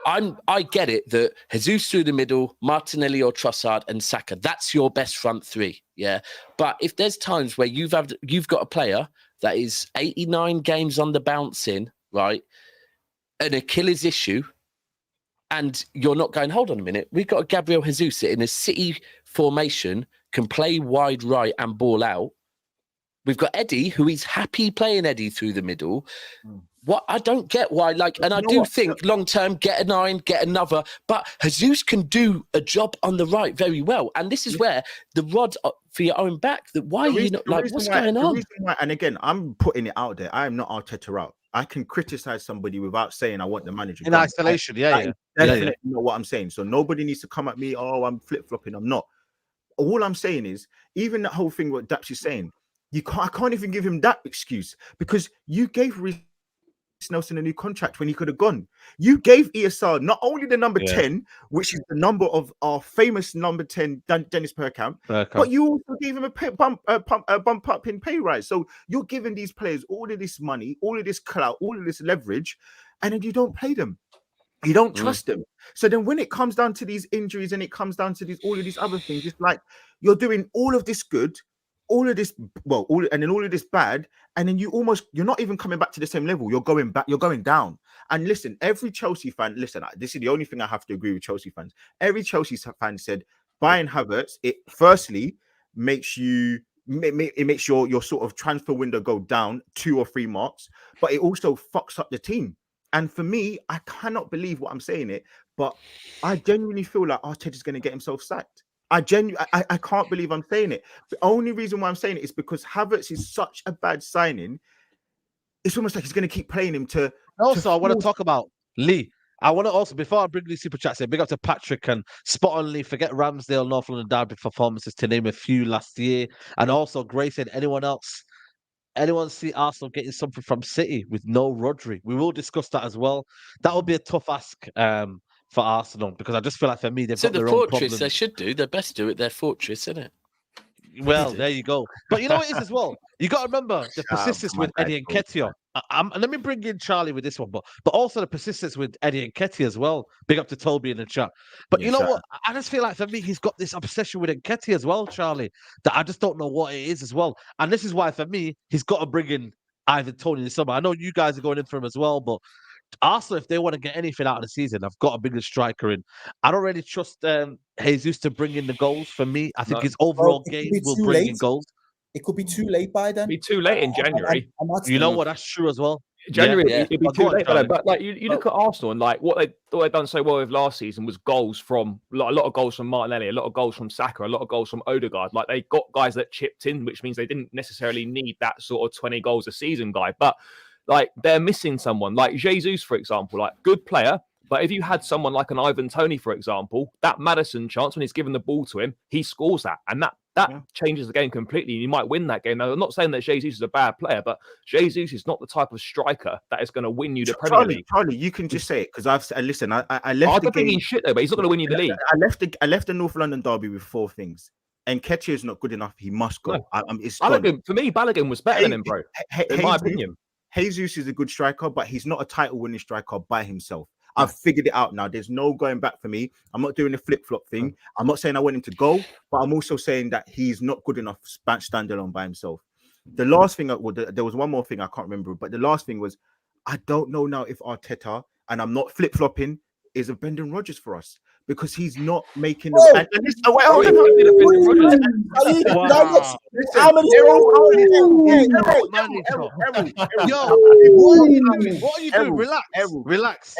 I get it that Jesus through the middle, Martinelli or Trossard and Saka, that's your best front three, yeah? But if there's times where you've got a player that is 89 games on the bounce in, right, an Achilles issue, and you're not going, hold on a minute, we've got a Gabriel Jesus in a City formation, can play wide right and ball out. We've got Eddie, who is happy playing Eddie through the middle. What I don't get why, and I do think long term, get a 9, get another, but Jesus can do a job on the right very well. And this is where the rod for your own back, that why are you not what's going on? And again, I'm putting it out there. I am not Arteta out. I can criticize somebody without saying I want the manager in isolation. Definitely know what I'm saying. So nobody needs to come at me. Oh, I'm flip flopping. I'm not. All I'm saying is, even that whole thing what Daps is saying, I can't even give him that excuse, because you gave Nelson a new contract when he could have gone. You gave ESR not only the number 10, which is the number of our famous number 10, Dennis Bergkamp, but you also gave him a bump up in pay rise. So you're giving these players all of this money, all of this clout, all of this leverage, and then you don't play them. You don't trust them. So then when it comes down to these injuries and it comes down to all of these other things, it's like you're doing all of this good, all of this, and then all of this bad, and then you're not even coming back to the same level. You're going back, you're going down. And listen, every Chelsea fan, this is the only thing I have to agree with Chelsea fans. Every Chelsea fan said buying Havertz, it firstly makes your sort of transfer window go down 2 or 3 marks, but it also fucks up the team. And for me, I cannot believe what I'm saying it, but I genuinely feel like Arteta's going to get himself sacked. I can't believe I'm saying it. The only reason why I'm saying it is because Havertz is such a bad signing. It's almost like he's going to keep playing him to. Also, I want to talk about Lee. I want to also, before I bring these super chats, say big up to Patrick and spot on Lee. Forget Ramsdale, North London Derby performances, to name a few last year. And also, Gray said, anyone see Arsenal getting something from City with no Rodri? We will discuss that as well. That would be a tough ask. For Arsenal, because I just feel like for me they've got their own problems. They should do. They best do it. Their fortress, isn't it? Well, there you go. But you know what it is as well. You got to remember the persistence with Eddie Nketiah. And let me bring in Charlie with this one, but also the persistence with Eddie Nketiah as well. Big up to Toby in the chat. But you know what? I just feel like for me he's got this obsession with Nketiah as well, Charlie. That I just don't know what it is as well. And this is why for me he's got to bring in either Tony in the summer. I know you guys are going in for him as well, but Arsenal, if they want to get anything out of the season, I've got to bring the striker in. I don't really trust Jesus to bring in the goals for me. I think his overall game will bring in goals. It could be too late by then. It'd be too late in January. You know what? That's true as well. January, it'd be too late. But like you look at Arsenal and like what they've done so well with last season was goals from a lot of goals from Martinelli, a lot of goals from Saka, a lot of goals from Odegaard. Like they got guys that chipped in, which means they didn't necessarily need that sort of 20 goals a season guy. But like they're missing someone like Jesus, for example, like good player. But if you had someone like an Ivan Toney, for example, that Maddison chance when he's given the ball to him, he scores that. And that changes the game completely. You might win that game. Now, I'm not saying that Jesus is a bad player, but Jesus is not the type of striker that is going to win you the Premier League. Charlie, you can just say it because I've said, listen, I left the game. He's shit though, but he's not going to win you the league. I left the North London derby with 4 things. And Nketiah is not good enough. He must go. No. For me, Balogun was better than him, bro. In my opinion. Jesus is a good striker, but he's not a title-winning striker by himself. I've figured it out now. There's no going back for me. I'm not doing the flip-flop thing. I'm not saying I want him to go, but I'm also saying that he's not good enough standalone by himself. The last thing, there was one more thing I can't remember, but the last thing was, I don't know now if Arteta, and I'm not flip-flopping, is a Brendan Rodgers for us. Because he's not making the. What are you doing? Relax.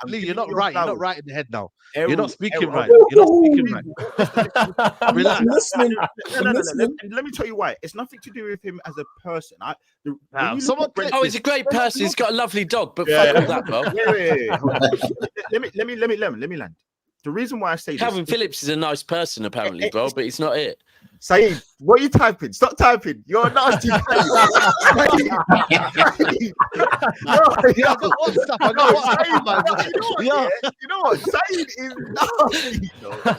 Lee, you're not right. You're not right in the head now. You're not speaking right. Relax. Let me tell you why. It's nothing to do with him as a person. He's a great person. He's got a lovely dog, but fuck all that, bro. Let me land. The reason why I say Calvin Phillips is a nice person, apparently, bro, but he's not it. Saeed, what are you typing? Stop typing. You're nasty. I got WhatsApp. I got WhatsApp, man. You know what? Saeed is nasty. I'll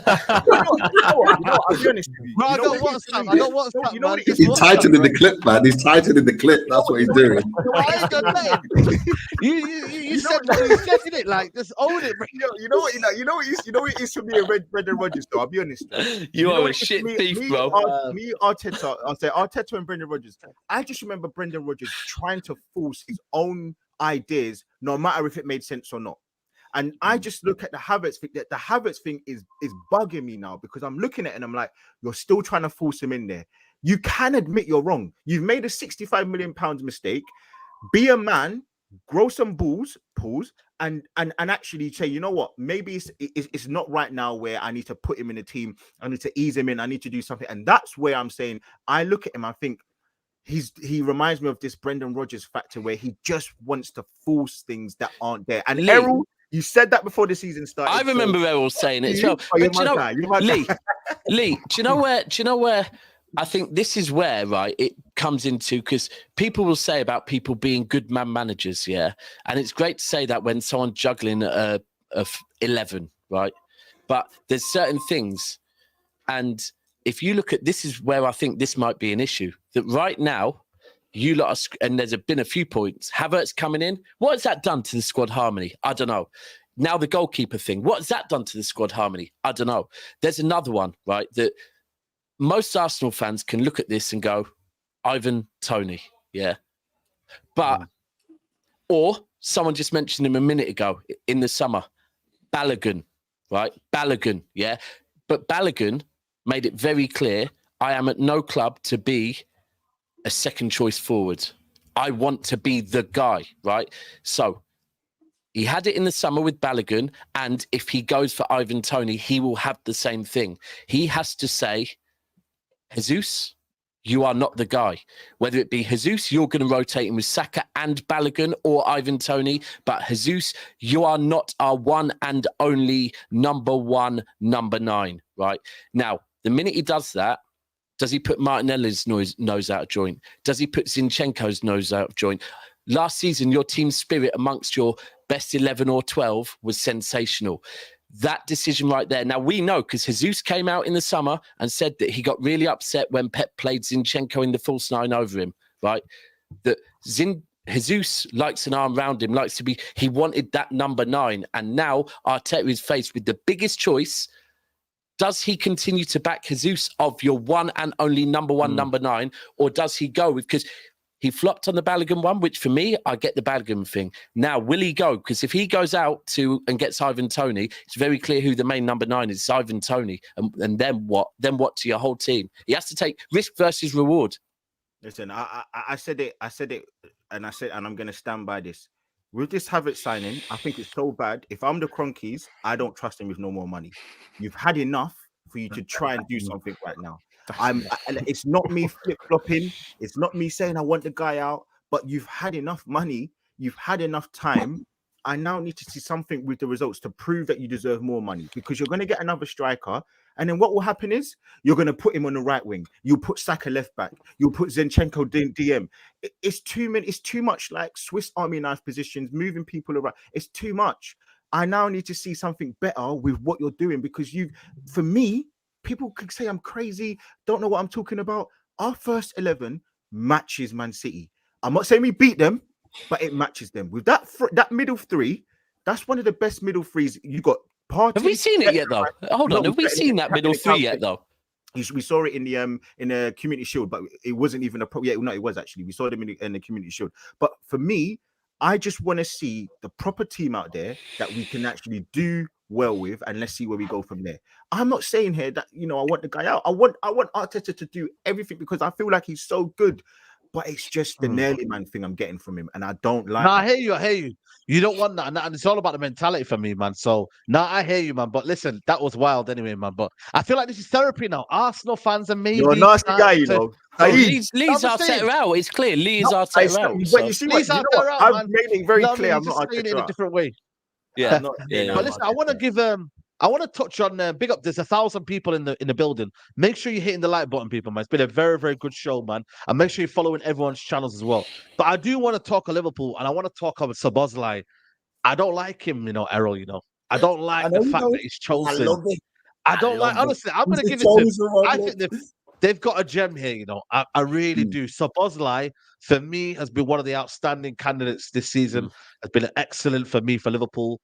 be honest with you. Bro, I got WhatsApp. I got WhatsApp. You know what it is? He's tightening the clip, man. He's tightening the clip. That's what he's doing. I ain't gonna let him. You said it like just own it. Bro. You know what it is for me and Brendan Rodgers, though. I'll be honest. You are a shit thief, bro. Me, Arteta, I'll say Arteta and Brendan Rodgers. I just remember Brendan Rodgers trying to force his own ideas, no matter if it made sense or not. And I just look at the Havertz thing. That the Havertz thing is bugging me now because I'm looking at it and I'm like, you're still trying to force him in there. You can admit you're wrong. You've made a £65 million mistake. Be a man, grow some balls, pause, and actually say, you know what? Maybe it's not right now where I need to put him in a team. I need to ease him in. I need to do something. And that's where I'm saying, I look at him, I think he reminds me of this Brendan Rodgers factor where he just wants to force things that aren't there. And Errol, you said that before the season started. I remember Errol saying it as well. But do you know, Lee, do you know where I think this is where, right, it comes into, because people will say about people being good man managers, yeah? And it's great to say that when someone's juggling a 11, right? But there's certain things, and if you look at, this is where I think this might be an issue, that right now, you lot are, and there's been a few points, Havertz coming in, what has that done to the squad harmony? I don't know. Now the goalkeeper thing, what has that done to the squad harmony? I don't know. There's another one, right, that most Arsenal fans can look at this and go, Ivan Toney, yeah. But, or someone just mentioned him a minute ago in the summer, Balogun, right? Balogun, yeah. But Balogun made it very clear, I am at no club to be a second choice forward. I want to be the guy, right? So he had it in the summer with Balogun, and if he goes for Ivan Toney, he will have the same thing. He has to say, Jesus, you are not the guy. Whether it be Jesus, you're going to rotate him with Saka and Balogun, or Ivan Toney. But Jesus, you are not our one and only number 9, right? Now, the minute he does that, does he put Martinelli's nose out of joint? Does he put Zinchenko's nose out of joint? Last season, your team spirit amongst your best 11 or 12 was sensational. That decision right there. Now, we know because Jesus came out in the summer and said that he got really upset when Pep played Zinchenko in the false 9 over him, right? That Jesus likes an arm around him, likes to be, he wanted that number 9. And now Arteta is faced with the biggest choice. Does he continue to back Jesus of your one and only number 9, or does he go with, because he flopped on the Balogun one, which for me, I get the Balogun thing. Now, will he go? Because if he goes out and gets Ivan Toney, it's very clear who the main number 9 is. It's Ivan Toney. And then what? Then what to your whole team? He has to take risk versus reward. Listen, I said it, and I'm going to stand by this. With this Havertz signing, I think it's so bad. If I'm the Cronkies, I don't trust him with no more money. You've had enough for you to try and do something right now. It's not me flip-flopping. It's not me saying I want the guy out, but you've had enough money. You've had enough time. I now need to see something with the results to prove that you deserve more money, because you're going to get another striker. And then what will happen is you're going to put him on the right wing. You'll put Saka left back. You'll put Zinchenko DM. It's too many. It's too much like Swiss Army knife positions, moving people around. It's too much. I now need to see something better with what you're doing, because for me, people could say I'm crazy, don't know what I'm talking about. Our first 11 matches Man City. I'm not saying we beat them, but it matches them. With that middle 3, that's one of the best middle 3s. You got Partey. Have we seen it yet, though? Hold on, have we seen that middle 3 yet, though? We saw it in the Community Shield, but it wasn't even it was actually. We saw them in the Community Shield. But for me, I just want to see the proper team out there that we can actually do well with, and let's see where we go from there. I'm not saying here that, I want the guy out. I want Arteta to do everything, because I feel like he's so good. But it's just the nearly man thing I'm getting from him, and I don't like. No, I hear you. You don't want that, and it's all about the mentality for me, man. So, I hear you, man. But listen, that was wild anyway, man. But I feel like this is therapy now. Arsenal fans and maybe you're a nasty guy, you know. Lee's Arteta out. It's clear. Lee is Arteta out. But you see, Lee's Arteta out. I've made it very clear. I'm not Arteta in a different way. Yeah. But listen, I want to give I want to touch on big up. There's 1,000 people in the building. Make sure you're hitting the like button, people, man. It's been a very, very good show, man. And make sure you're following everyone's channels as well. But I do want to talk a Liverpool, and I want to talk about Szoboszlai. I don't like him, Errol. I don't like the fact that he's chosen. I love it. I don't like. Honestly, I'm going to give it to him. I think they've got a gem here. I really do. Szoboszlai, for me, has been one of the outstanding candidates this season. Has been excellent for me for Liverpool.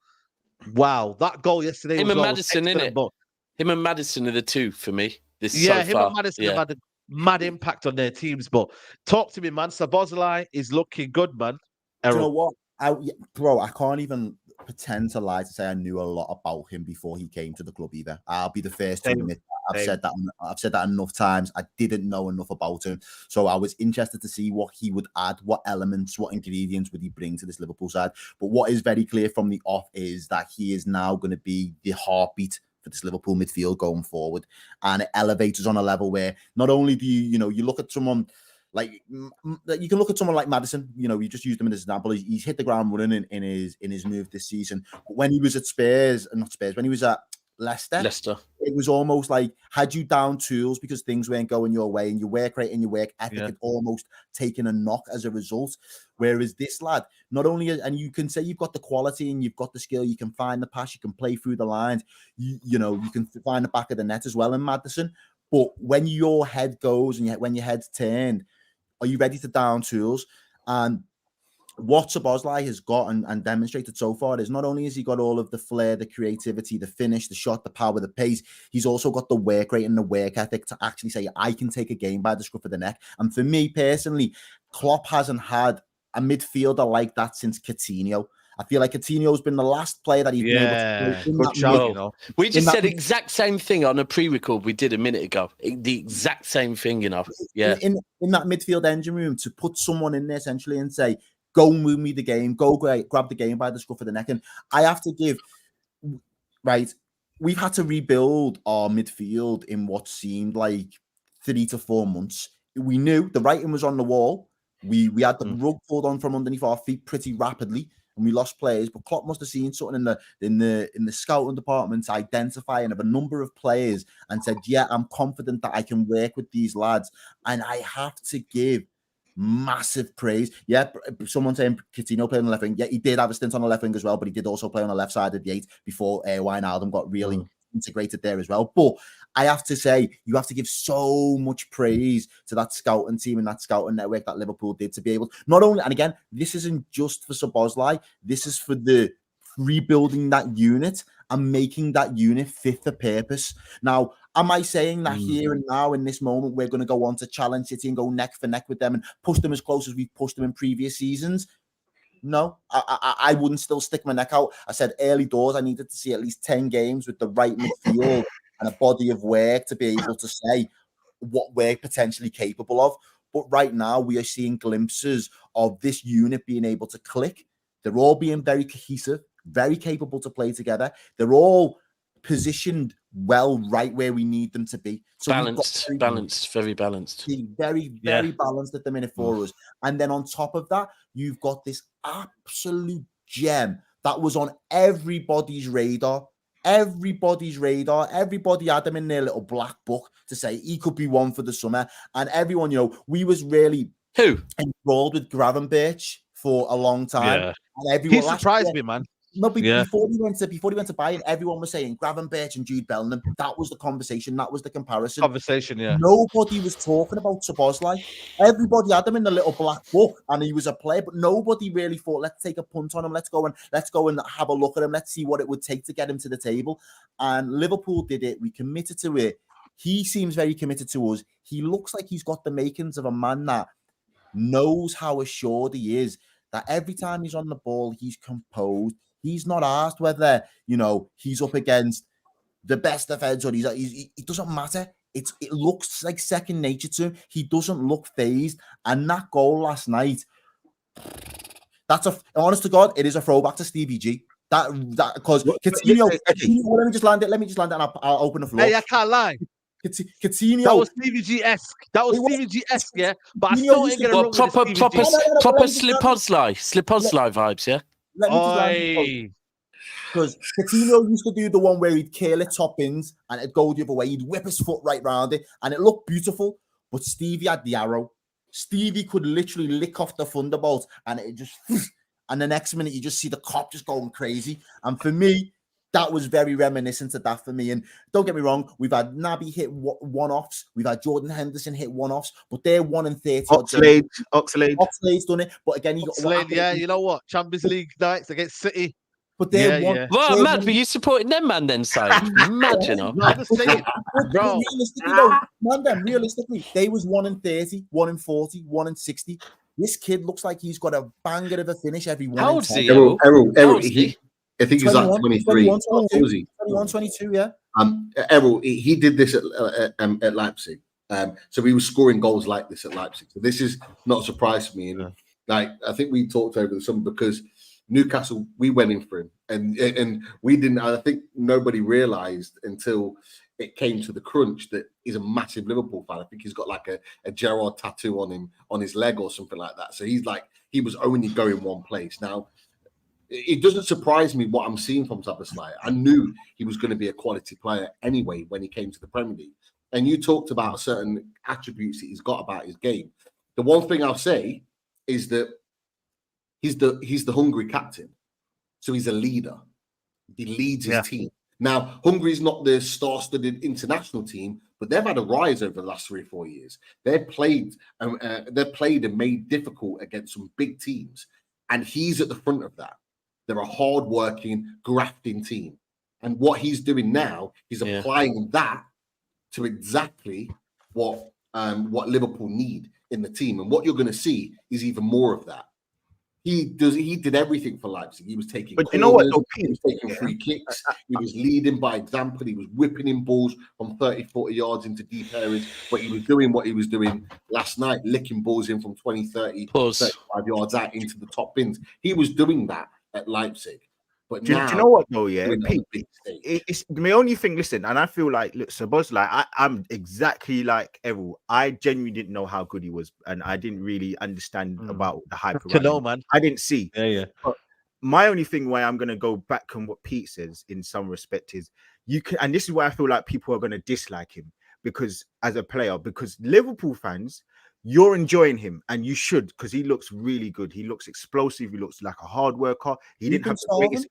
Wow, that goal yesterday. Him was and Maddison, innit? Him and Maddison are the two for me. Him and Maddison have had a mad impact on their teams. But talk to me, man. Szoboszlai is looking good, man. Errol. Do you know what? I can't even pretend to lie to say I knew a lot about him before he came to the club either. I'll be the first to admit that. I've said that enough times. I didn't know enough about him. So I was interested to see what he would add, what elements, what ingredients would he bring to this Liverpool side. But what is very clear from the off is that he is now going to be the heartbeat for this Liverpool midfield going forward. And it elevates us on a level where not only do you look at someone like you can look at someone like Maddison, you just used him as an example. He's hit the ground running in his move this season. But when he was at when he was at Leicester, it was almost like had you down tools because things weren't going your way, and your work rate and your work ethic had almost taken a knock as a result. Whereas this lad, not only, and you can say you've got the quality and you've got the skill, you can find the pass, you can play through the lines, you can find the back of the net as well in Maddison. But when your head goes and when your head's turned, are you ready to down tools? And what Szoboszlai has got and demonstrated so far is not only has he got all of the flair, the creativity, the finish, the shot, the power, the pace, he's also got the work rate and the work ethic to actually say, I can take a game by the scruff of the neck. And for me personally, Klopp hasn't had a midfielder like that since Coutinho. I feel like Coutinho's been the last player that he's been able to play. We just said exact same thing on a pre-record we did a minute ago. The exact same thing, In that midfield engine room, to put someone in there essentially and say, go move me the game, go grab the game by the scruff of the neck. And I have to give, we've had to rebuild our midfield in what seemed like 3 to 4 months. We knew the writing was on the wall. We had the rug pulled on from underneath our feet pretty rapidly. And we lost players, but Klopp must have seen something in the scouting department identifying of a number of players and said, yeah, I'm confident that I can work with these lads. And I have to give massive praise. Yeah, someone saying Coutinho played on the left wing. Yeah, he did have a stint on the left wing as well, but he did also play on the left side of the 8 before Wijnaldum got really integrated there as well. But I have to say, you have to give so much praise to that scouting team and that scouting network that Liverpool did to be able to, not only, and again, this isn't just for Szoboszlai, this is for the rebuilding that unit and making that unit fit for purpose. Now, am I saying that here and now in this moment we're going to go on to challenge City and go neck for neck with them and push them as close as we've pushed them in previous seasons? No, I wouldn't still stick my neck out. I said early doors, I needed to see at least 10 games with the right midfield and a body of work to be able to say what we're potentially capable of. But right now, we are seeing glimpses of this unit being able to click. They're all being very cohesive, very capable to play together. They're all positioned well right where we need them to be. So very balanced. Very balanced at the minute for us. And then on top of that, you've got this absolute gem that was on everybody's radar. Everybody had them in their little black book to say he could be one for the summer. And everyone, we was really enthralled with Gravenberch for a long time. Yeah. And everyone he surprised me, man. No, before he went to Bayern, everyone was saying Gravenberch and Jude Bellingham. That was the conversation. That was the comparison. Yeah. Nobody was talking about Szoboszlai. Everybody had him in the little black book, and he was a player, but nobody really thought, let's take a punt on him. Let's go and have a look at him. Let's see what it would take to get him to the table. And Liverpool did it. We committed to it. He seems very committed to us. He looks like he's got the makings of a man that knows how assured he is. That every time he's on the ball, he's composed. He's not asked whether, he's up against the best defense or it doesn't matter. It looks like second nature to him. He doesn't look phased. And that goal last night, honest to God, it is a throwback to Stevie G. Because Coutinho, let me just land it and I'll open the floor. Hey, I can't lie. Coutinho. That was Stevie G-esque. Yeah. But I still ain't gonna proper Szoboszlai vibes, yeah. Because Coutinho used to do the one where he'd curl it top ins and it'd go the other way. He'd whip his foot right round it and it looked beautiful. But Stevie had the arrow. Stevie could literally lick off the thunderbolt and it just, and the next minute you just see the cop just going crazy. And for me, that was very reminiscent of that for me. And don't get me wrong, we've had Naby hit one-offs. We've had Jordan Henderson hit one-offs, but they're 1 in 30. Oxlade's done it. But again, you know what? Champions League nights against City. But they're Well, man, but you supporting them, man, then, side. Imagine. No, I'm just saying, bro. Realistically, they was 1 in 30, 1 in 40, 1 in 60. This kid looks like he's got a banger of a finish every one. How old is he? Errol, I think he's like 23. 21, 22, yeah. Errol, he did this at Leipzig. So he was scoring goals like this at Leipzig. So this is not a surprise to me. And like I think we talked over the summer because Newcastle, we went in for him, and we didn't. I think nobody realised until it came to the crunch that he's a massive Liverpool fan. I think he's got like a Gerrard tattoo on him on his leg or something like that. So he's like he was only going one place. Now it doesn't surprise me what I'm seeing from Szoboszlai. I knew he was going to be a quality player anyway when he came to the Premier League. And you talked about certain attributes that he's got about his game. The one thing I'll say is that he's the Hungary captain. So he's a leader. He leads his team. Now, Hungary's not the star-studded international team, but they've had a rise over the last 3 or 4 years. They've played and made difficult against some big teams. And he's at the front of that. They're a hard-working, grafting team. And what he's doing now, he's applying that to exactly what Liverpool need in the team. And what you're going to see is even more of that. He did everything for Leipzig. He was taking but corners, you know what, he was taking free kicks, he was leading by example, he was whipping in balls from 30, 40 yards into deep areas, but he was doing what he was doing last night, licking balls in from 20, 30, 35 yards out into the top bins. He was doing that at Leipzig. But do you know what though? Yeah, it's my only thing. Listen, and I feel like Szoboszlai, I'm exactly like Errol. I genuinely didn't know how good he was, and I didn't really understand about the hype. Man. I didn't see. Yeah. But my only thing why I'm going to go back on what Pete says in some respect is you can, and this is why I feel like people are going to dislike him because as a player, because Liverpool fans. You're enjoying him, and you should, because he looks really good. He looks explosive. He looks like a hard worker. He didn't have the greatest.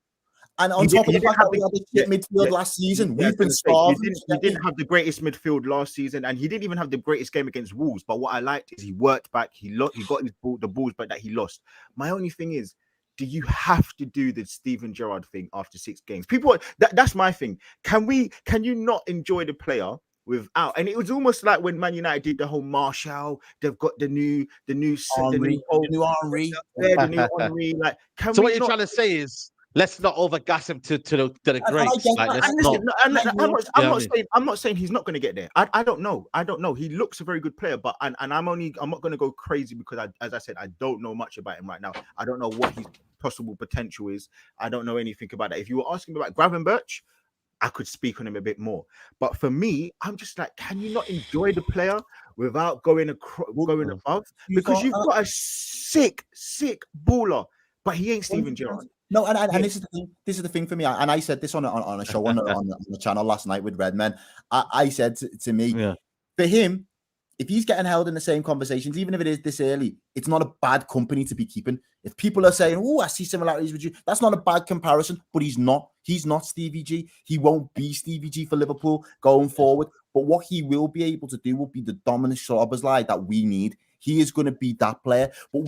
And on top of the fact that we had the midfield last season, we've been starving. He didn't have the greatest midfield last season, and he didn't even have the greatest game against Wolves. But what I liked is he worked back. He got the balls back that he lost. My only thing is, do you have to do the Steven Gerrard thing after 6 games? People, that's my thing. Can you not enjoy the player without? And it was almost like when Man United did the whole Martial. They've got the new Henry. Like, so what you're trying to say is, let's not overgas him to the greats. I'm not saying he's not going to get there. I don't know. He looks a very good player, but I'm not going to go crazy because as I said, I don't know much about him right now. I don't know what his possible potential is. I don't know anything about that. If you were asking me about Gravenberch, I could speak on him a bit more. But for me, I'm just like, can you not enjoy the player without going above? Because you've got a sick baller, but he ain't Steven Gerrard. No, and this is the thing for me. And I said this on a show on the channel last night with Redmen. I said to me, for him, if he's getting held in the same conversations, even if it is this early, it's not a bad company to be keeping. If people are saying, "Oh, I see similarities with you," that's not a bad comparison. But he's not. He's not Stevie G. He won't be Stevie G for Liverpool going forward. But what he will be able to do will be the dominant Szoboszlai that we need. He is going to be that player. But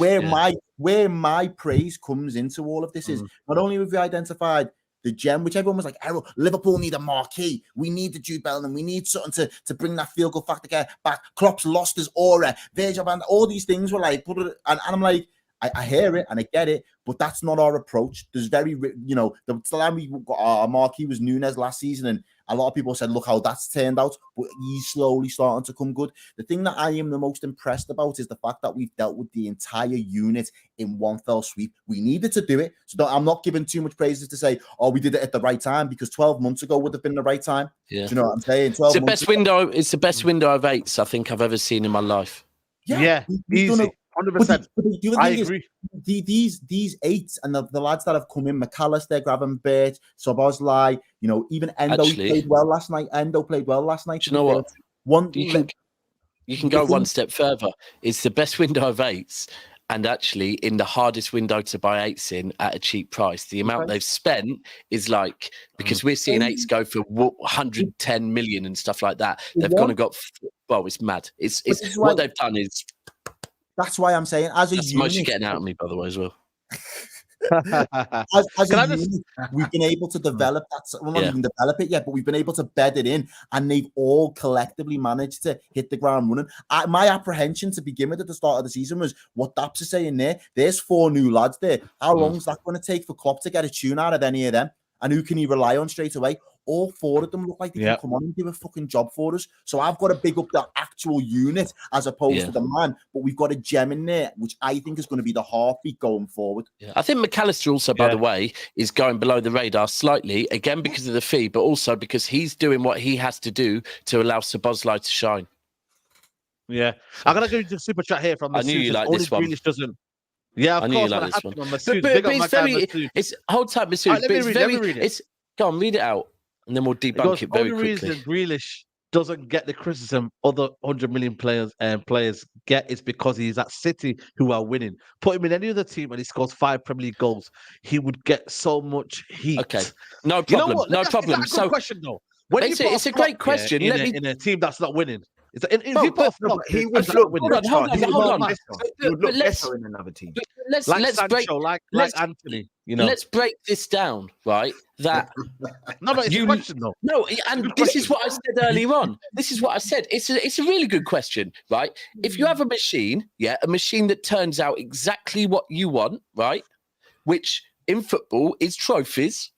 where my praise comes into all of this is not only have we identified the gem, which everyone was like, Errol, Liverpool need a marquee. We need the Jude Bellingham. We need something to bring that field goal factor back. Klopp's lost his aura. Virgil van, all these things were like, and I'm like, I hear it and I get it, but that's not our approach. There's the time we got our marquee was Nunes last season, and a lot of people said, look how that's turned out, but he's slowly starting to come good. The thing that I am the most impressed about is the fact that we've dealt with the entire unit in one fell sweep. We needed to do it. So I'm not giving too much praises to say, oh, we did it at the right time, because 12 months ago would have been the right time. Yeah. Do you know what I'm saying? It's the best window of 8s I think I've ever seen in my life. Yeah. We've 100%. I agree. These eights and the lads that have come in, McAllister, Gravenberch, Szoboszlai, even Endo played well last night. Do you know what? You can go one step further. It's the best window of eights, and actually in the hardest window to buy eights in at a cheap price. The amount they've spent is because we're seeing eights go for 110 million and stuff like that. They've gone and got, it's mad. It's what they've done is. That's why I'm saying, as a unit, that's the most you're getting out of me, by the way, as well. as a unit, we've been able to develop that. Well, not even develop it yet, but we've been able to bed it in, and they've all collectively managed to hit the ground running. My apprehension to begin with at the start of the season was what Daps is saying there. There's 4 new lads there. How long is that going to take for Klopp to get a tune out of any of them? And who can he rely on straight away? All 4 of them look like they can come on and do a fucking job for us. So I've got to big up the actual unit as opposed to the man. But we've got a gem in there, which I think is going to be the heartbeat going forward. Yeah. I think McAllister also, by the way, is going below the radar slightly, again because of the fee, but also because he's doing what he has to do to allow Szoboszlai to shine. Yeah. I'm going to give you the super chat here from I knew you like this one. Doesn't. Yeah, of course. Like this one. But it's hold tight, Masood. But it's very. Go on, read it out. And then we'll debunk it very quickly. The reason Grealish doesn't get the criticism other 100 million players get is because he's at City who are winning. Put him in any other team and he scores 5 Premier League goals, he would get so much heat. Okay, no problem. No problem. So, question though. It's a great question. In a team that's not winning. He would look. He would look better in another team. Let's Sancho, break. Like Anthony. Let's break this down, right? That no, but it's a question though. No, and this is what I said earlier on. This is what I said. It's a really good question, right? If you have a machine, a machine that turns out exactly what you want, right? Which in football is trophies,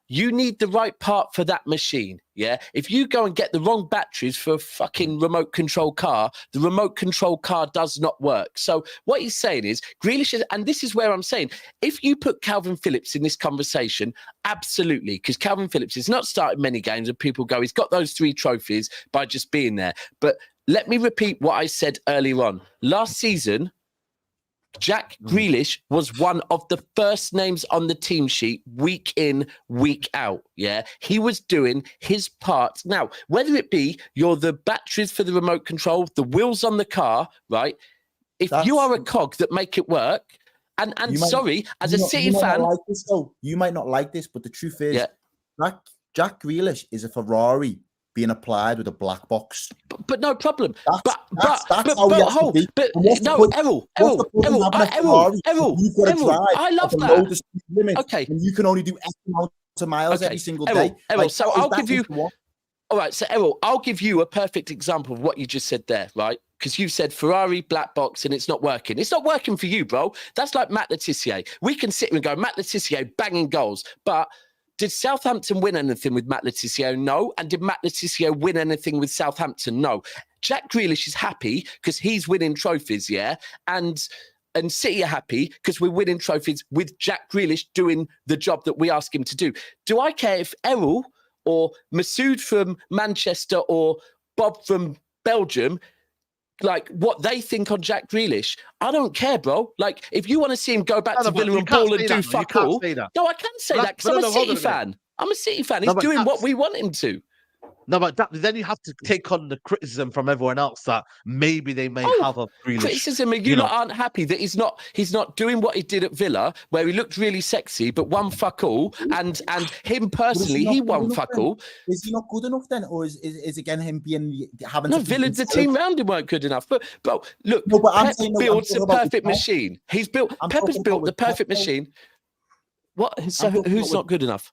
you need the right part for that machine, If you go and get the wrong batteries for a fucking remote control car, the remote control car does not work. So what he's saying is, Grealish is, and this is where I'm saying, if you put Calvin Phillips in this conversation, absolutely, because Calvin Phillips has not started many games and people go, he's got those 3 trophies by just being there. But let me repeat what I said earlier on. Last season, Jack Grealish was one of the first names on the team sheet week in, week out. He was doing his part. Now, whether it be you're the batteries for the remote control, the wheels on the car, right? If you are a cog that make it work, and sorry, as a City fan, you might not like this, but the truth is, Jack Grealish is a Ferrari being applied with a black box. But no problem. That's Errol, I love that. Okay. And you can only do X amount of miles every single day. Errol, so I'll give you... All right, so Errol, I'll give you a perfect example of what you just said there, right? Because you said Ferrari, black box, and it's not working. It's not working for you, bro. That's like Matt Letizia. We can sit here and go, Matt Letizia banging goals, but... Did Southampton win anything with Matt Letizia? No. And did Matt Letizia win anything with Southampton? No. Jack Grealish is happy because he's winning trophies, and City are happy because we're winning trophies with Jack Grealish doing the job that we ask him to do. Do I care if Errol or Masood from Manchester or Bob from Belgium, what they think on Jack Grealish? I don't care, bro. If you want to see him go back to Villa and ball and do fuck all, no, I can say that because I'm a City fan. I'm a City fan. He's doing what we want him to. No, but then you have to take on the criticism from everyone else that maybe they may have of Grealish. Criticism, you lot aren't happy that he's not doing what he did at Villa, where he looked really sexy, but won fuck all, and him personally, he won fuck all. Is he not good enough then, or is again him having? No, Villa, the team round him weren't good enough. But bro, look, Pep builds the perfect machine. Pepper's built the perfect machine. What? So who's not good enough?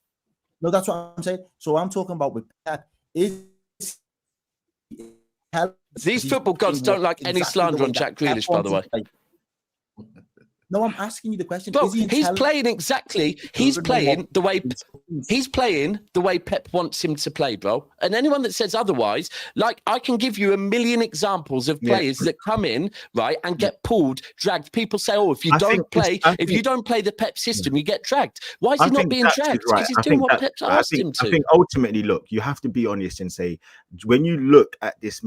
No, that's what I'm saying. So I'm talking about with Pep. These football gods don't like any slander on Jack Grealish, by the way. No, I'm asking you the question. Bro, Is he he's playing exactly. He's playing the way Pep wants him to play, bro. And anyone that says otherwise, like I can give you a million examples of players that come in, right, and get pulled, dragged. People say, "Oh, if you don't play the Pep system, you get dragged." Why is he not being dragged? Because he's doing what Pep asked him to. I think ultimately, look, you have to be honest and say, when you look at this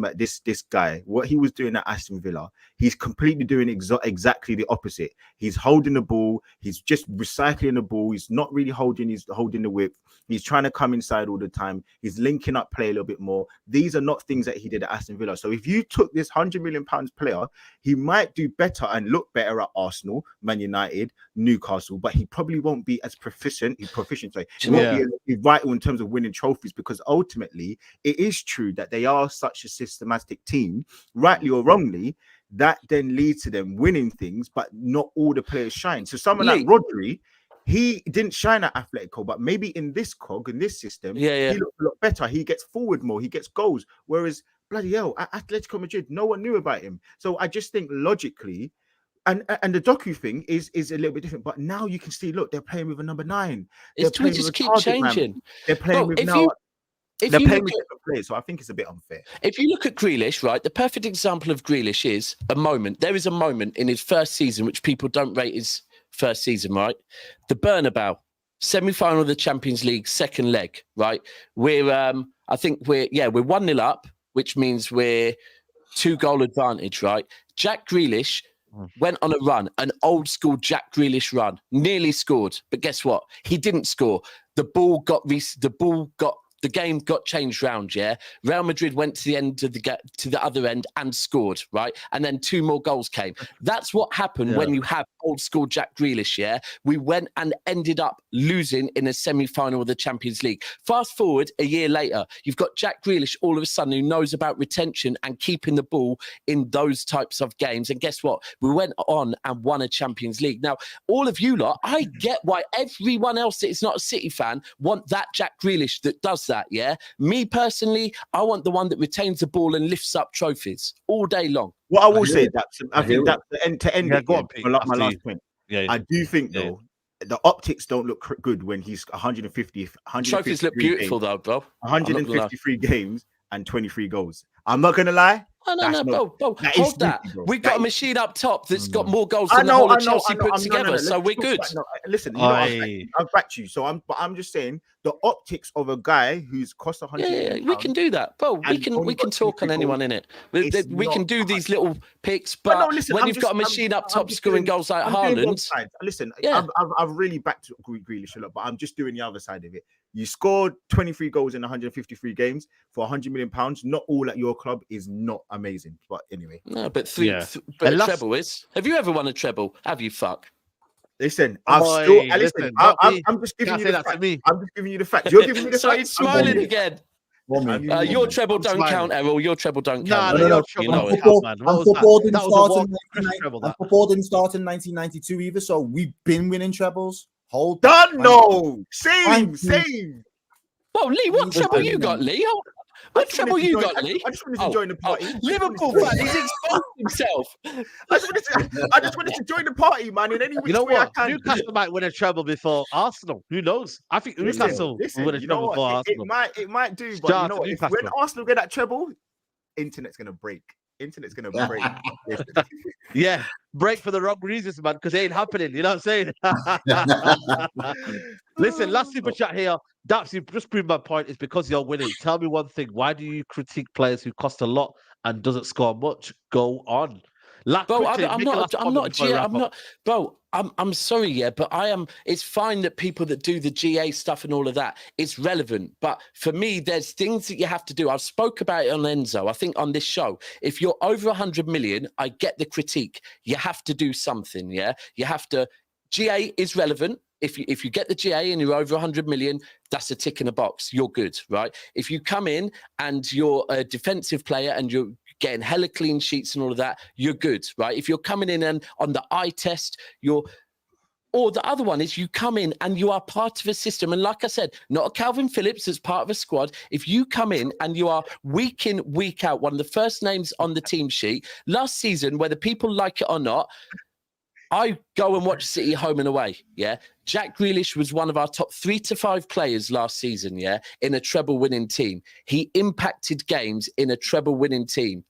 guy, what he was doing at Aston Villa, he's completely doing exactly the opposite. He's holding the ball. He's just recycling the ball. He's not really holding the width. He's trying to come inside all the time. He's linking up play a little bit more. These are not things that he did at Aston Villa. So if you took this £100 million player, he might do better and look better at Arsenal, Man United, Newcastle, but he probably won't be as proficient. He won't be vital in terms of winning trophies, because ultimately it is true that they are such a systematic team, rightly or wrongly, that then leads to them winning things, but not all the players shine. So someone like Rodri, he didn't shine at Atletico, but maybe in this system, he looked a lot better. He gets forward more, he gets goals. Whereas, bloody hell, at Atletico Madrid, no one knew about him. So I just think logically, and the Doku thing is a little bit different. But now you can see, look, they're playing with a number 9. It's to just keep changing. They're playing with now. They're playing with different players, so I think it's a bit unfair. If you look at Grealish, right, the perfect example of Grealish is a moment. There is a moment in his first season which people don't rate his first season, right? The Bernabeu, semi-final of the Champions League, second leg, right? We're 1-0 up, which means we're 2-goal advantage, right? Jack Grealish went on a run, an old school Jack Grealish run, nearly scored, but guess what? He didn't score. The game got changed round, yeah? Real Madrid went to the end of to the other end and scored, right? And then 2 more goals came. That's what happened when you have old school Jack Grealish, yeah? We went and ended up losing in a semi-final of the Champions League. Fast forward a year later, you've got Jack Grealish all of a sudden who knows about retention and keeping the ball in those types of games. And guess what? We went on and won a Champions League. Now, all of you lot, I get why everyone else that is not a City fan want that Jack Grealish that does that, yeah? Me personally, I want the one that retains the ball and lifts up trophies all day long. What I will say, I think that to end it, my last point. I do think though, the optics don't look good when he's 150 trophies look beautiful games, though, bro. 153 games and 23 goals. I'm not gonna lie. No, bro. Hold that. We've got a machine up top that's got more goals than the whole of Chelsea put together, so we're good. Listen, I've backed you. So I'm just saying the optics of a guy who's cost 100 million. We can do that, bro. We can talk on anyone in it. We can do these little picks, but when you've got a machine up top scoring goals like Haaland. Listen, I've really backed Grealish a lot, but I'm just doing the other side of it. You scored 23 goals in 153 games for £100 million. Not all at your club is not amazing, but anyway. No, but treble is. Have you ever won a treble? Have you? Fuck. Listen, I'm just giving you the fact. I'm just giving you the fact. You're giving me the fact. So he's smiling again. Your treble don't count, Errol. Your treble don't count. No. Football didn't start in 1992 either, so we've been winning trebles. Same. Well, Lee, what treble you got, Lee? What trouble you got, Lee? I just wanted to join the party. Liverpool fan, he's exposed himself. I just wanted to join the party, man. In any way I can. Newcastle might win a treble before Arsenal. Who knows? I think Newcastle will win a treble before Arsenal. It might do, but you know what? When Arsenal get that treble, internet's gonna break. Yeah, break for the wrong reasons, man, because it ain't happening. You know what I'm saying? Listen, last super chat here. Daps, you just proved my point. It's because you're winning. Tell me one thing. Why do you critique players who cost a lot and doesn't score much? Go on. I'm sorry, yeah, but I am. It's fine that people that do the GA stuff and all of that, it's relevant. But for me, there's things that you have to do. I've spoke about it on Enzo, I think on this show. If you're over 100 million, I get the critique. You have to do something, yeah? You have to. GA is relevant. If you get the GA and you're over 100 million, that's a tick in a box. You're good, right? If you come in and you're a defensive player and you're getting hella clean sheets and all of that, you're good, right? If you're coming in and on the eye test, or the other one is you come in and you are part of a system. And like I said, not a Calvin Phillips as part of a squad. If you come in and you are week in, week out, one of the first names on the team sheet, last season, whether people like it or not, I go and watch City home and away. Yeah. Jack Grealish was one of our top 3 to 5 players last season. Yeah. In a treble winning team. He impacted games in a treble winning team.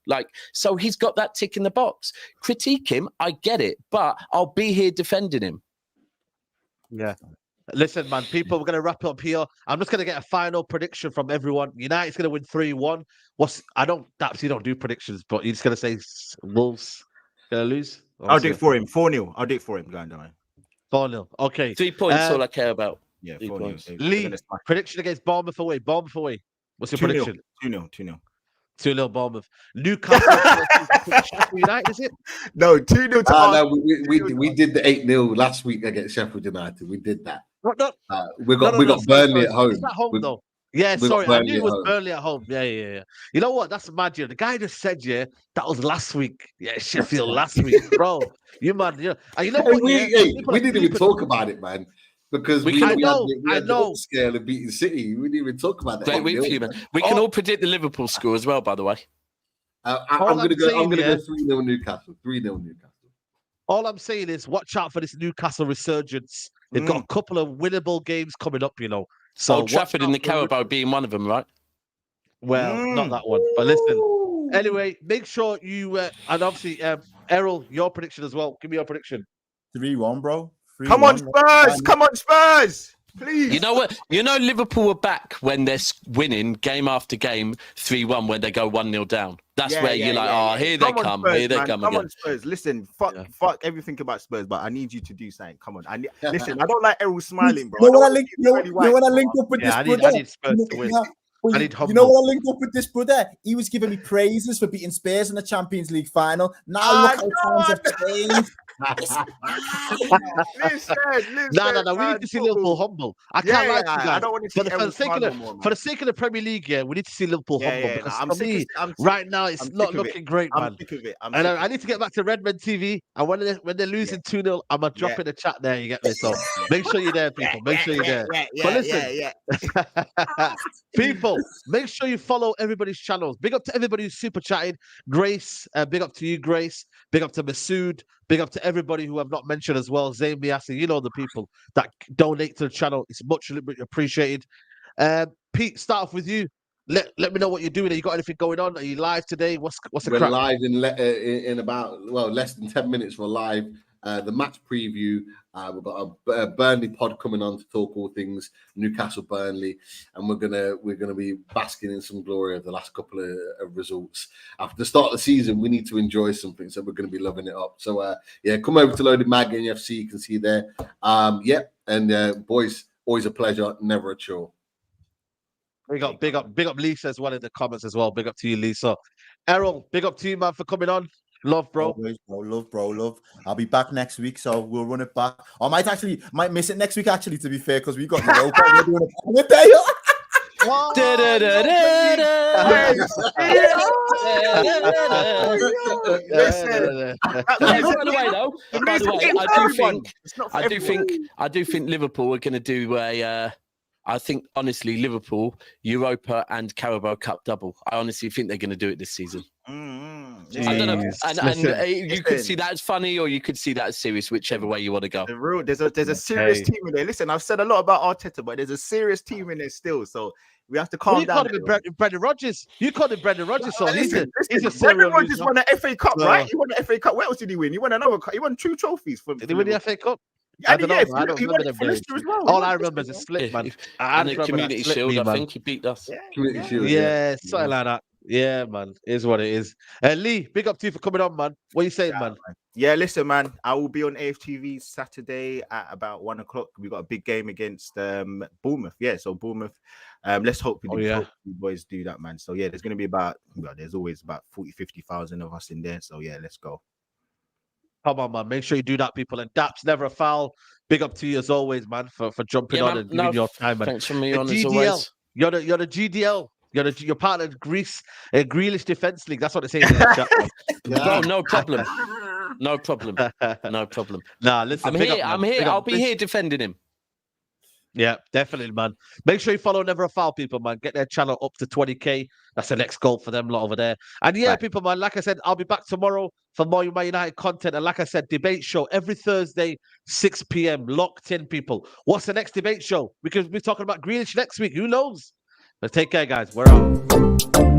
So he's got that tick in the box. Critique him. I get it, but I'll be here defending him. Yeah. Listen, man, people, we're going to wrap up here. I'm just going to get a final prediction from everyone. United's going to win 3-1. I don't do predictions, but you're just going to say Wolves going to lose? I'll do it for him. 4-0. I'll do it for him. Go on, don't I? 4-0. Okay. 3 points, all I care about. Yeah, 3 points. Lee, prediction against Bournemouth away. Bournemouth away. What's your prediction? 2-0. 2-0 Bournemouth. Newcastle United, is it? No, 2-0 to no, we did the 8-0 last week against Sheffield United. We did that. We got Burnley at home. Is that home though? Yeah, sorry, I knew it was Burnley at home. Yeah. You know what? That's mad. The guy just said, that was last week. Yeah, Sheffield last week, bro. You mad? Yeah. And you know what? We didn't even talk about it, man. Because we had the scale of beating City. We didn't even talk about that. Great week for you, man. We can all predict the Liverpool score as well, by the way. I'm going to go 3-0 Newcastle. 3-0 Newcastle. All I'm saying is watch out for this Newcastle resurgence. They've got a couple of winnable games coming up, So Old Trafford and the Carabao being one of them, right? Well, not that one. But listen, anyway, make sure you and obviously Errol, your prediction as well. Give me your prediction. 3-1, bro. 3-1. Come on, Spurs! Come on, Spurs! Please. You know what? Liverpool are back when they're winning game after game 3-1 when they go 1-0 down. That's where you're here they come. Spurs, here they come again. Come on, Spurs. Listen, fuck everything about Spurs, but I need you to do something. Come on. Listen, I don't like Errol smiling, bro. You know when I link up with this brother? I need Spurs to win. You know what I linked up with this brother? He was giving me praises for beating Spurs in the Champions League final. Now look how times have changed. Listen. No. We need to see Liverpool humble. I can't lie to you guys. I don't want to see for the sake of the Premier League, we need to see Liverpool humble because for me, right now, it's not looking great, man. I'm sick of it. And I need to get back to Redmond TV. And when they're losing 2-0, I'm gonna drop in the chat there. You get me? So make sure you're there, people. Make sure you're there. But listen, people, make sure you follow everybody's channels. Big up to everybody who's super chatting. Grace, big up to you, Grace. Big up to Masood. Big up to everybody who I've not mentioned as well. Zayn Biasi, the people that donate to the channel. It's much appreciated. Pete, start off with you. Let me know what you're doing. Have you got anything going on? Are you live today? What's the We're crack? live in about less than 10 minutes. We're live. The match preview. We've got a Burnley pod coming on to talk all things Newcastle Burnley, and we're gonna be basking in some glory of the last couple of results. After the start of the season, we need to enjoy something, so we're gonna be loving it up. So come over to Loaded Mag NFC. You can see there. And boys, always a pleasure, never a chore. Big up Lisa as well in the comments as well. Big up to you, Lisa. Errol, big up to you, man, for coming on. Love, bro. Always, love. I'll be back next week, so we'll run it back. I might miss it next week, actually, to be fair, because we got Europa. We're doing it day. By the way, I do think Liverpool are going to do I think honestly Liverpool, Europa and Carabao Cup double. I honestly think they're going to do it this season. I don't know, and you could see that as funny, or you could see that as serious, whichever way you want to go. There's a serious team in there. Listen, I've said a lot about Arteta, but there's a serious team in there still. So we have to calm down. You called him Brendan Rodgers. You called him Brendan Rodgers. So he's a Brendan Rodgers won the FA Cup, right? He won the FA Cup. What else did he win? He won another cup. He won 2 trophies. Did he win the FA Cup? I don't remember them. All I remember is a slip, man. And the Community Shield, I think he beat us. Community Shield, something like that. Yeah, man. It is what it is. Lee, big up to you for coming on, man. What are you saying, man? Yeah, listen, man. I will be on AFTV Saturday at about 1 o'clock. We got a big game against Bournemouth. Yeah, so Bournemouth. Let's hope you boys do that, man. So yeah, there's going to be there's always about 40,000-50,000 of us in there. So yeah, let's go. Come on, man. Make sure you do that, people. And Daps, never a foul. Big up to you as always, man, for jumping on and giving your time, man. Thanks for me on as always. You're the GDL. You're part of Grealish Defense League. That's what they say in the chat. Bro, no problem. No problem. Nah, listen. I'm here. I'll be here defending him. Yeah, definitely, man. Make sure you follow Never a Foul, people, man. Get their channel up to 20K. That's the next goal for them lot over there. And people, man, like I said, I'll be back tomorrow for more Man United content. And like I said, debate show every Thursday, 6 p.m. Locked in, people. What's the next debate show? We could be talking about Grealish next week. Who knows? But take care, guys. We're out.